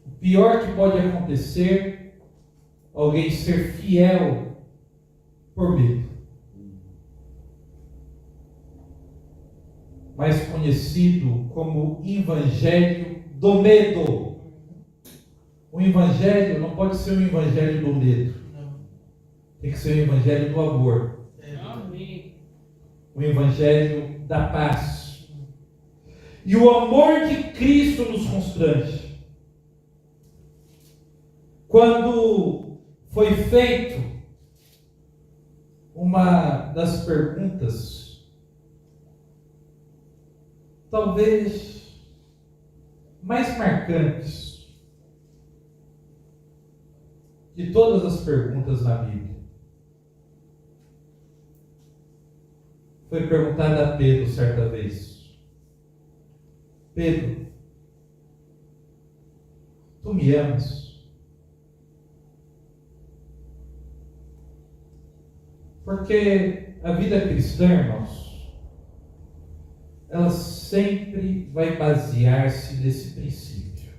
O pior que pode acontecer, alguém ser fiel por medo. Mais conhecido como Evangelho do Medo. O Evangelho não pode ser um Evangelho do medo. Tem que ser um Evangelho do amor. Amém. O Evangelho da paz. E o amor de Cristo nos constrange. Quando foi feito uma das perguntas, talvez mais marcantes de todas as perguntas na Bíblia, foi perguntada a Pedro certa vez: Pedro, tu me amas? Porque a vida cristã, irmãos, ela sempre vai basear-se nesse princípio.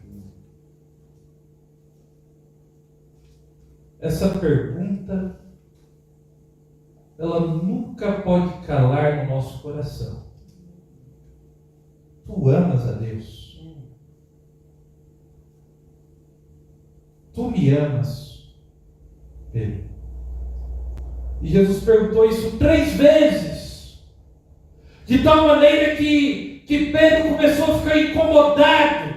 Essa pergunta, ela nunca pode calar no nosso coração. Tu amas a Deus? Tu me amas, Pedro? E Jesus perguntou isso 3 vezes, de tal maneira que Pedro começou a ficar incomodado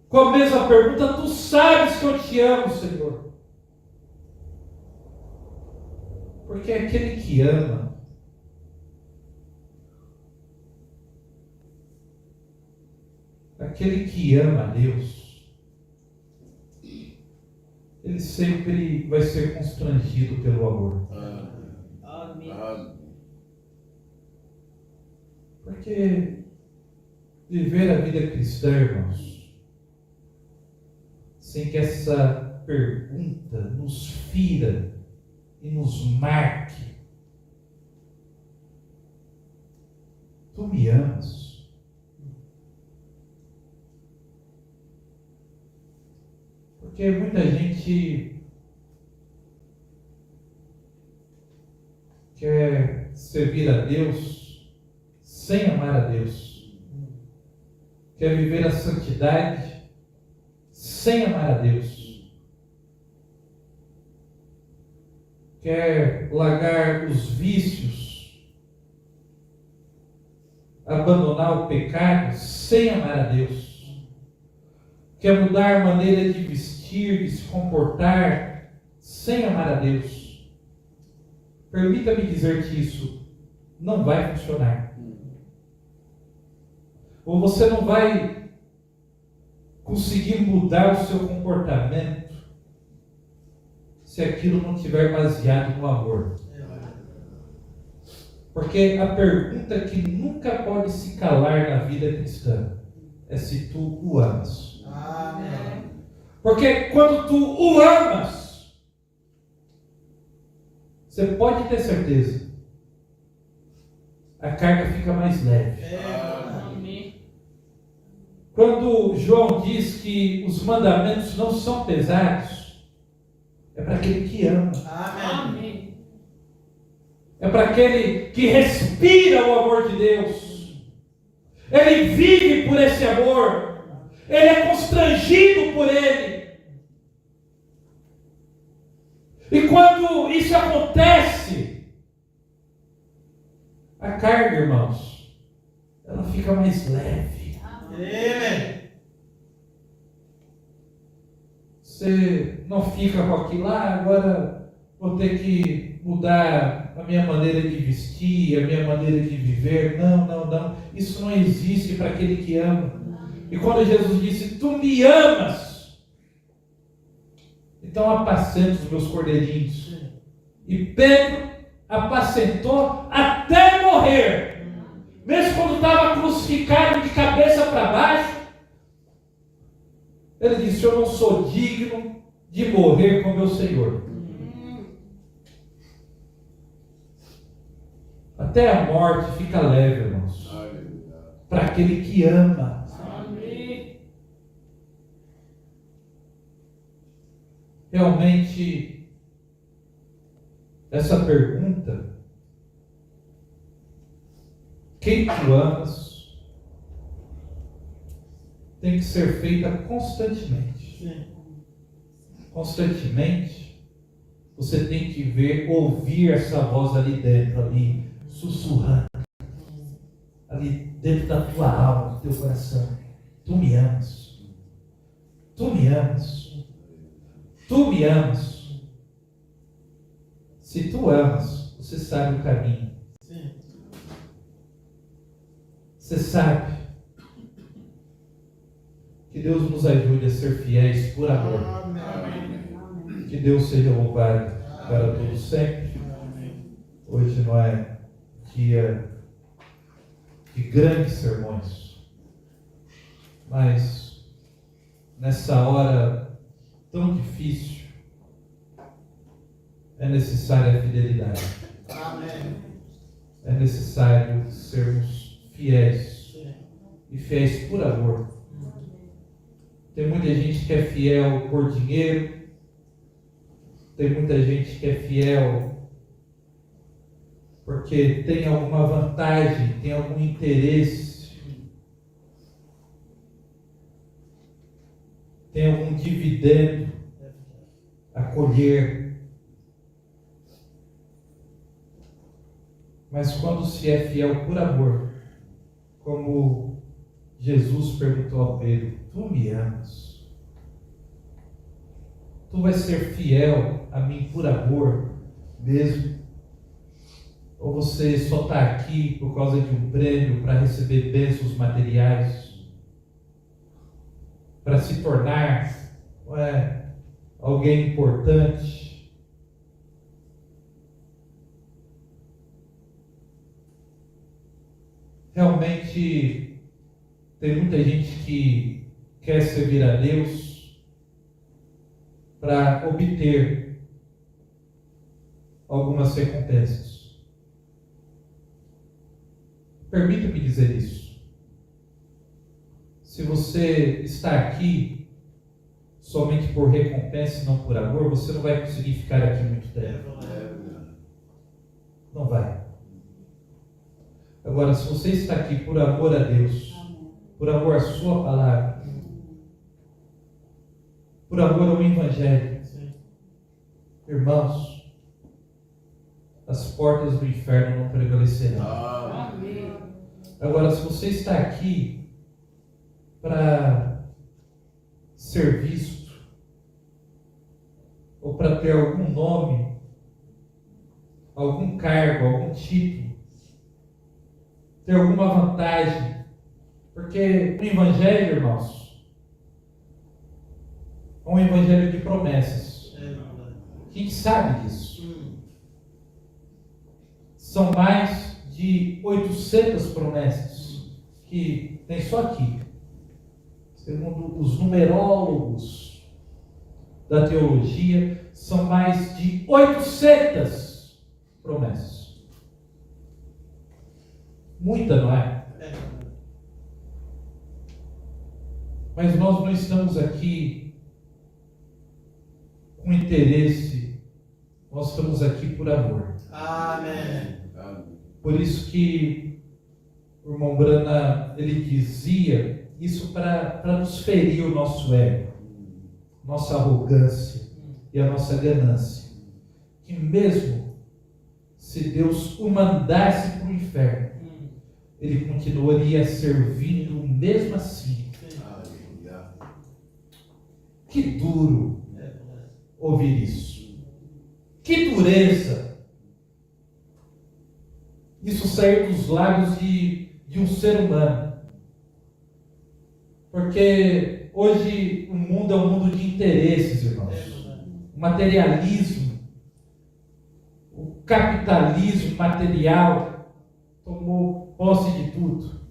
com a mesma pergunta. Tu sabes que eu te amo, Senhor. Porque aquele que ama, aquele que ama a Deus, ele sempre vai ser constrangido pelo amor. Amém. Porque viver a vida cristã, irmãos, sem que essa pergunta nos fira e nos marque: tu me amas? Porque muita gente quer servir a Deus sem amar a Deus, quer viver a santidade sem amar a Deus, quer largar os vícios, abandonar o pecado sem amar a Deus, quer mudar a maneira de vestir, de se comportar sem amar a Deus. Permita-me dizer que isso não vai funcionar. Ou você não vai conseguir mudar o seu comportamento se aquilo não estiver baseado no amor. Porque a pergunta que nunca pode se calar na vida cristã é se tu o amas. Amém. Porque quando tu o amas, você pode ter certeza, a carga fica mais leve. Amém. Quando João diz que os mandamentos não são pesados, é para aquele que ama. Amém. É para aquele que respira o amor de Deus. Ele vive por esse amor. Ele é constrangido por ele. E quando isso acontece, a carga, irmãos, ela fica mais leve. Você não fica com aquilo lá, agora vou ter que mudar a minha maneira de vestir, a minha maneira de viver. Não. Isso não existe para aquele que ama. E quando Jesus disse, tu me amas, então apacenta os meus cordeirinhos. E Pedro apacentou até morrer. Mesmo quando estava crucificado de cabeça para baixo, ele disse, eu não sou digno de morrer com meu Senhor. Até a morte fica leve, irmãos. Para aquele que ama. Amém. Realmente, essa pergunta, quem tu amas, tem que ser feita constantemente. Constantemente, você tem que ouvir essa voz ali dentro, ali, sussurrando, ali dentro da tua alma, do teu coração. Tu me amas. Tu me amas. Tu me amas. Se tu amas, você sabe o caminho. Você sabe. Que Deus nos ajude a ser fiéis por amor. Que Deus seja louvado para todos sempre. Hoje não é dia de grandes sermões, mas nessa hora tão difícil é necessária a fidelidade. É necessário sermos fiéis e fiéis por amor. Tem muita gente que é fiel por dinheiro, tem muita gente que é fiel porque tem alguma vantagem, tem algum interesse, tem algum dividendo a colher. Mas quando se é fiel por amor, como Jesus perguntou a Pedro, tu me amas? Tu vais ser fiel a mim por amor mesmo? Ou você só está aqui por causa de um prêmio para receber bênçãos materiais? Para se tornar alguém importante? Realmente tem muita gente que quer servir a Deus para obter algumas recompensas. Permita-me dizer isso. Se você está aqui somente por recompensa e não por amor, você não vai conseguir ficar aqui muito tempo. Não vai. Agora, se você está aqui por amor a Deus, por amor à sua palavra, por amor ao Evangelho, irmãos, as portas do inferno não prevalecerão. Amém. Agora, se você está aqui para ser visto, ou para ter algum nome, algum cargo, algum título, ter alguma vantagem, porque o Evangelho, irmãos, é um Evangelho de promessas. A gente sabe disso. São mais de 800 promessas que tem só aqui. Segundo os numerólogos, da teologia, são mais de 800 promessas. Muita, não é? Mas nós não estamos aqui com interesse, nós estamos aqui por amor. Amém. Por isso que o irmão Brana, ele dizia isso para nos ferir o nosso ego, nossa arrogância e a nossa ganância. Que mesmo se Deus o mandasse para o inferno, ele continuaria servindo mesmo assim. Que duro ouvir isso. Que dureza. Isso sair dos lábios de um ser humano. Porque hoje o mundo é um mundo de interesses, irmãos. O materialismo, o capitalismo material tomou posse de tudo.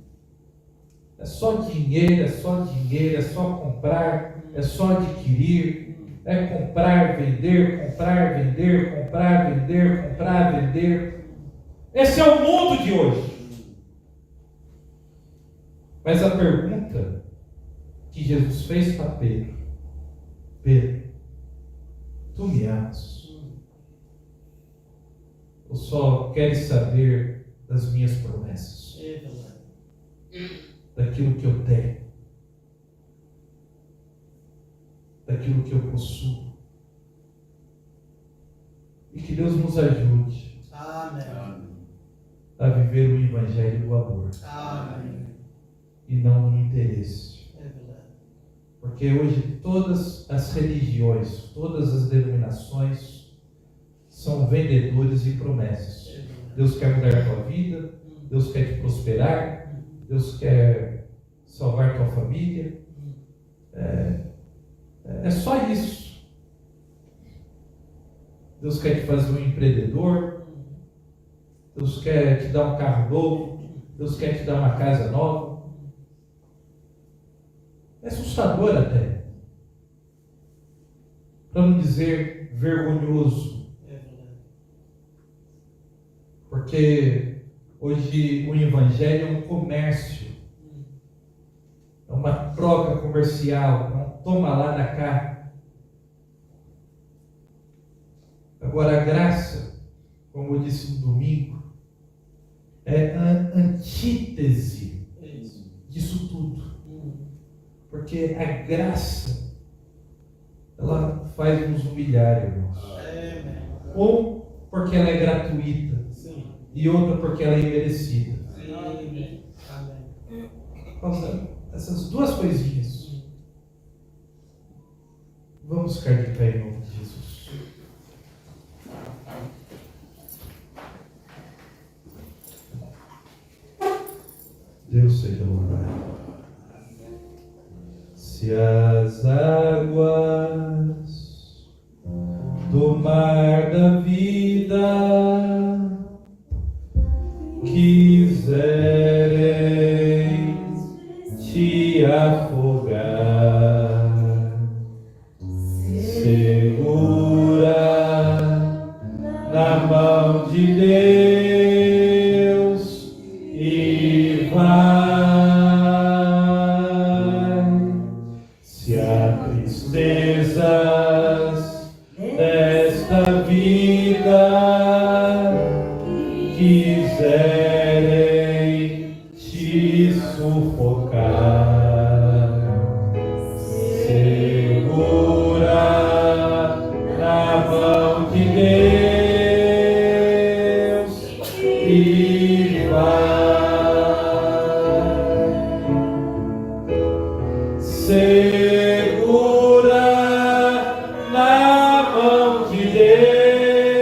É só dinheiro, é só dinheiro, é só comprar, é só adquirir, é comprar, vender, comprar, vender, comprar, vender, comprar, vender. Esse é o mundo de hoje. Mas a pergunta que Jesus fez para Pedro: Pedro, tu me amas? Ou só queres saber das minhas promessas? Daquilo que eu tenho, daquilo que eu possuo? E que Deus nos ajude a viver o evangelho do amor. E não no interesse. Porque hoje todas as religiões, todas as denominações são vendedores de promessas. Deus quer mudar a tua vida, Deus quer te prosperar, Deus quer salvar tua família. É só isso. Deus quer te fazer um empreendedor, Deus quer te dar um carro novo, Deus quer te dar uma casa nova. É assustador até, para não dizer vergonhoso, porque hoje o evangelho é um comércio, é uma troca comercial, é um toma lá da cá. Agora a graça, como eu disse no domingo, é a antítese disso tudo. Porque a graça, ela faz nos humilhar, irmãos. Ou porque ela é gratuita, e outra porque ela é imerecida. Essas duas coisinhas. Vamos ficar de pé em nome de Jesus. Deus seja louvado. Se as águas do mar da vida quiserem te afogar, segura na mão de Deus e vai. Tristezas desta vida quiserem te sufocar, segura na mão de Deus e vai. Segura na mão de Deus.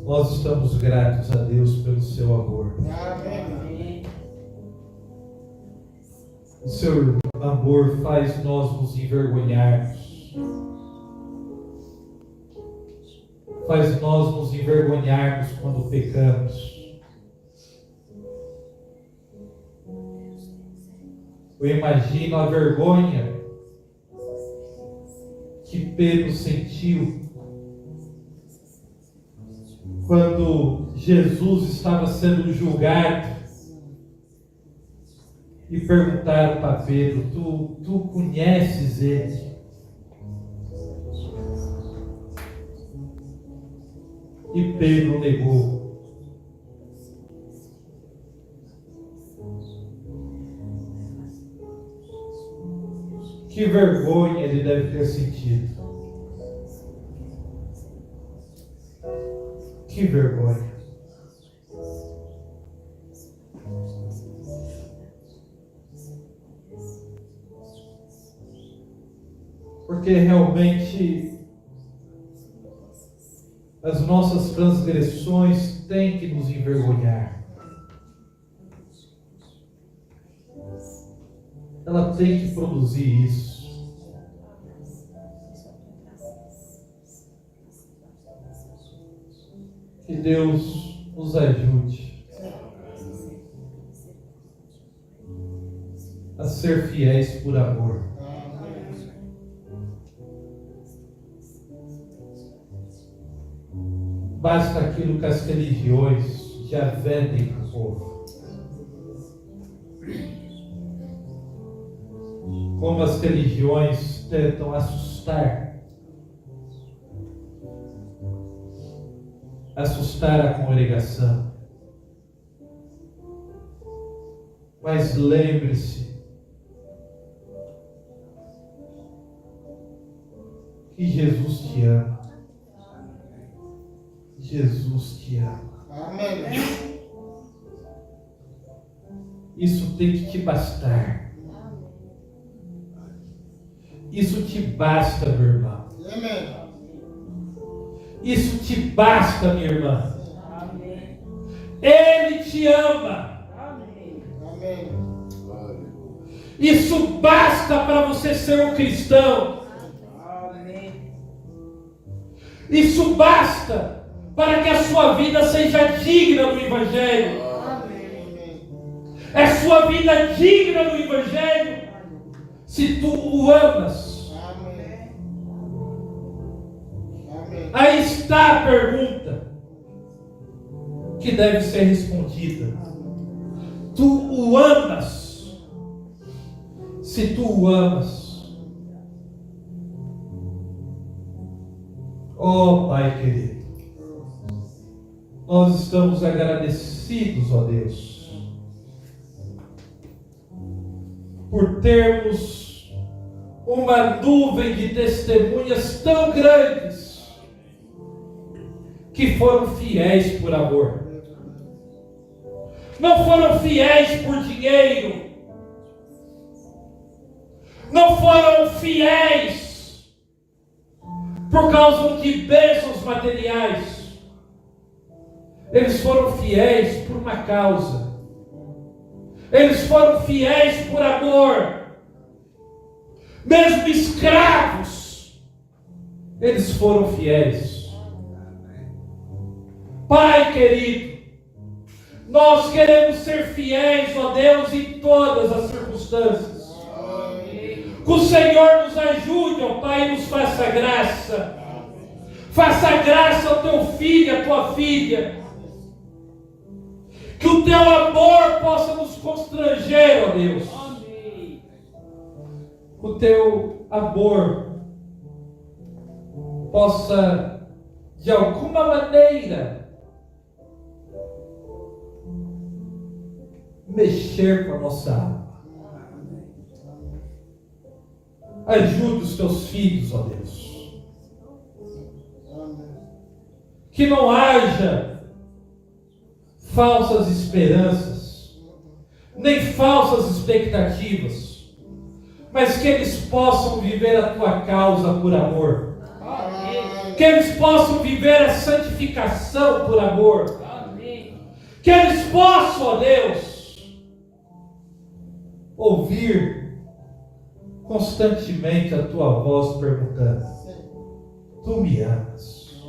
Nós estamos gratos a Deus pelo seu amor. Amém. O seu amor faz nós nos envergonharmos. Faz nós nos envergonharmos quando pecamos. Eu imagino a vergonha que Pedro sentiu quando Jesus estava sendo julgado e perguntaram para Pedro: tu conheces ele? E Pedro negou. Que vergonha ele deve ter sentido. Que vergonha. Porque realmente as nossas transgressões têm que nos envergonhar. Ela tem que produzir isso. Que Deus nos ajude a ser fiéis por amor. Basta aquilo que as religiões já vendem para o povo. Como as religiões tentam assustar a congregação. Mas lembre-se que Jesus te ama. Jesus te ama. Amém. Isso tem que te bastar. Isso te basta, meu irmão. Amém. Isso te basta, minha irmã. Amém. Ele te ama. Amém. Amém. Isso basta para você ser um cristão. Amém. Isso basta para que a sua vida seja digna do Evangelho. Amém. É sua vida digna do Evangelho se tu o amas. Amém. Amém. Aí está a pergunta que deve ser respondida. Tu o amas? Se tu o amas, oh Pai querido, nós estamos agradecidos, ó Deus, por termos uma nuvem de testemunhas tão grandes que foram fiéis por amor. Não foram fiéis por dinheiro. Não foram fiéis por causa de bênçãos materiais. Eles foram fiéis por uma causa. Eles foram fiéis por amor. Mesmo escravos, eles foram fiéis. Pai querido, nós queremos ser fiéis, ó Deus, em todas as circunstâncias. Que o Senhor nos ajude, ó Pai, e nos faça graça. Faça graça ao teu filho, à tua filha. Que o teu amor possa nos constranger, ó Deus. Amém. O teu amor possa, de alguma maneira, mexer com a nossa alma. Ajude os teus filhos, ó Deus. Que não haja falsas esperanças, nem falsas expectativas, mas que eles possam viver a tua causa por amor. Amém. Que eles possam viver a santificação por amor. Amém. Que eles possam, ó Deus, ouvir constantemente a tua voz perguntando: tu me amas?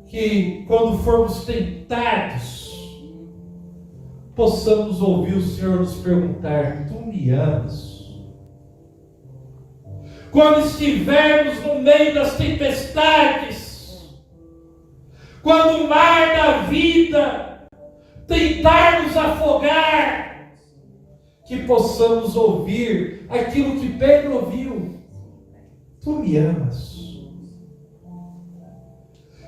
Que quando formos tentados, possamos ouvir o Senhor nos perguntar: tu me amas? Quando estivermos no meio das tempestades, quando o mar da vida tentar nos afogar, que possamos ouvir aquilo que Pedro ouviu: tu me amas?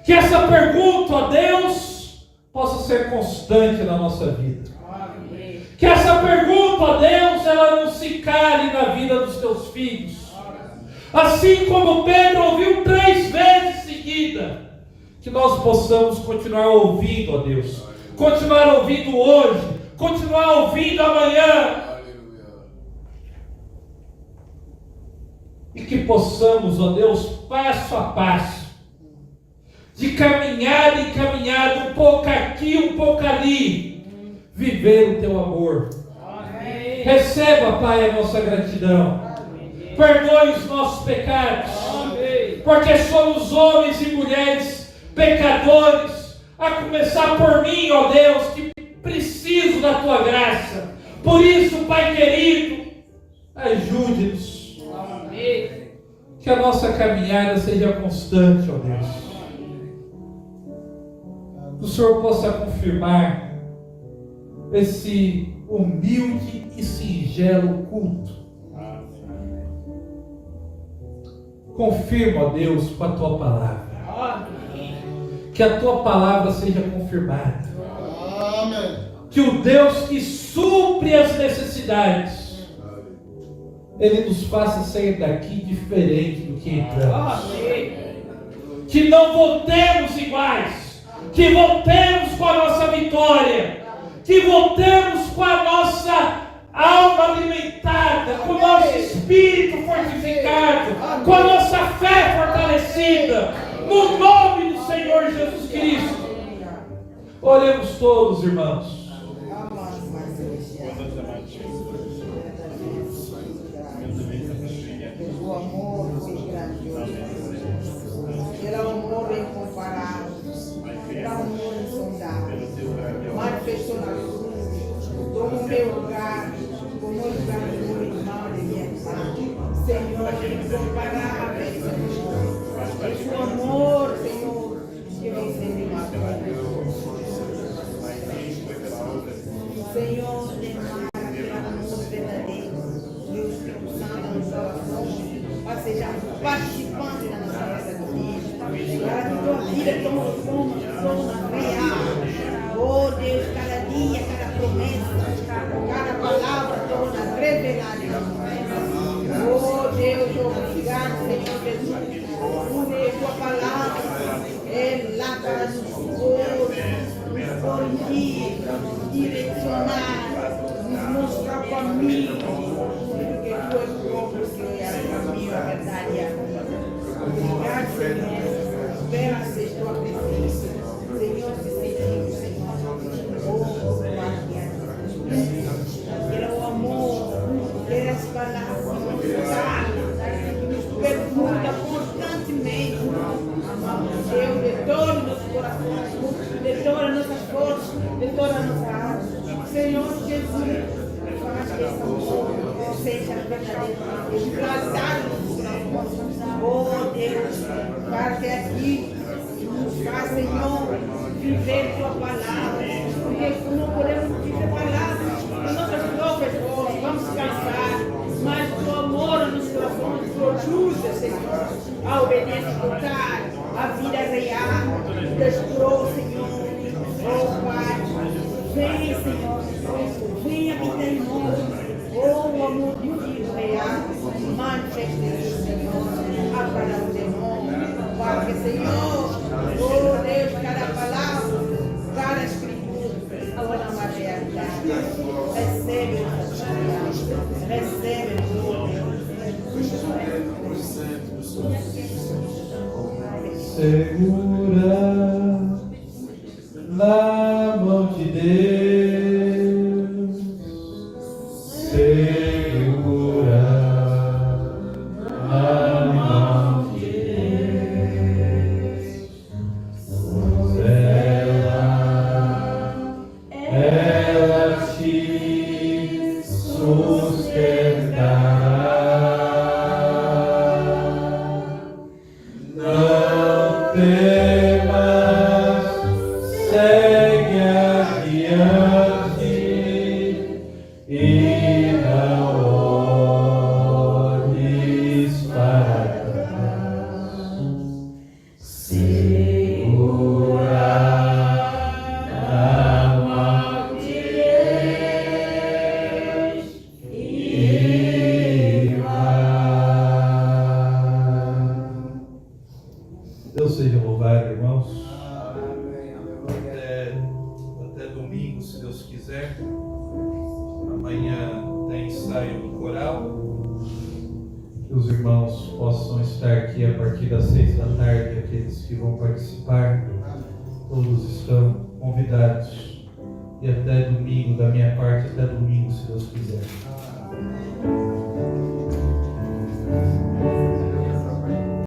Que essa pergunta a Deus possa ser constante na nossa vida. Amém. Que essa pergunta a Deus, ela não se cale na vida dos teus filhos. Assim como Pedro ouviu 3 vezes seguida, que nós possamos continuar ouvindo a Deus. Continuar ouvindo hoje, continuar ouvindo amanhã. E que possamos, ó Deus, passo a passo, de caminhada em caminhada, um pouco aqui, um pouco ali, viver o teu amor. Amém. Receba, Pai, a nossa gratidão. Perdoe os nossos pecados, Amém. porque somos homens e mulheres pecadores, a começar por mim, ó Deus, que preciso da tua graça. Por isso, Pai querido, ajude-nos. Amém. Que a nossa caminhada seja constante, ó Deus. Que o Senhor possa confirmar esse humilde e singelo culto. Confirma, ó Deus, com a tua palavra. Amém. Que a tua palavra seja confirmada. Amém. Que o Deus que supre as necessidades, Ele nos faça sair daqui diferente do que entramos. Amém. Que não voltemos iguais. Que voltemos com a nossa vitória. Que voltemos com a nossa alma alimentada, com o nosso espírito fortificado, com a nossa fé fortalecida, no nome do Senhor Jesus Cristo. Oremos todos, irmãos. O amor foi grandioso. Era um amor incomparável. Era um amor insondável. Manifestou na cruz. Tomou o meu lugar. Tomou o lugar do meu irmão e minha irmã. Senhor, incomparável, Senhor. É o amor, Senhor, que vem sendo imaculado. Senhor, demara aquele amor verdadeiro. Deus, Espírito Santo, nos corações, para sejamos participantes da nossa vida do dia. Para que tua vida tome forma real. Oh Deus, cada dia, cada promessa, cada palavra torna revelada em nós. Oh Deus, obrigado, Senhor Jesus, por tua palavra é lá para nos corrigir, direcionar, nos mostrar o caminho, porque tu és o próprio que é o caminho, a verdade e a vida. Obrigado, Senhor, espera ser tua presença. Senhor, se sentimos, Senhor, oh, glória a Deus. Pelo amor, pelas palavras, que nos pergunta constantemente, amamos Deus, de todo o nosso coração, de todas as nossas forças, de toda a nossa alma. Senhor Jesus, faz que esse amor seja verdadeiramente implantado no coração. Oh Deus, para que aqui nos faz, Senhor, viver tua palavra, porque não podemos viver palavras nas nossas próprias forças, vamos cansar, mas o amor nos corações produz, Senhor, a obediência total, a vida real, destroou, Senhor. Oh Pai, vem, Senhor, vem habitar em nós. Oh, o amor de Deus real, manifeste-se, Senhor, a cada um de nós. Para que, Senhor, oh Deus, cada palavra, cada escritura, agora uma realidade. Recebe a recebe o Segura na mão de Deus, segura na mão de Deus, pois ela te sustentará. Não temas, segue adiante e não olhes para trás. Segura na mão de Deus e vai. Deus seja louvado, irmãos. Até domingo, se Deus quiser. Amanhã tem ensaio do coral. Que os irmãos possam estar aqui a partir das 6 da tarde. Aqueles que vão participar, todos estão convidados. E até domingo, da minha parte, até domingo, se Deus quiser.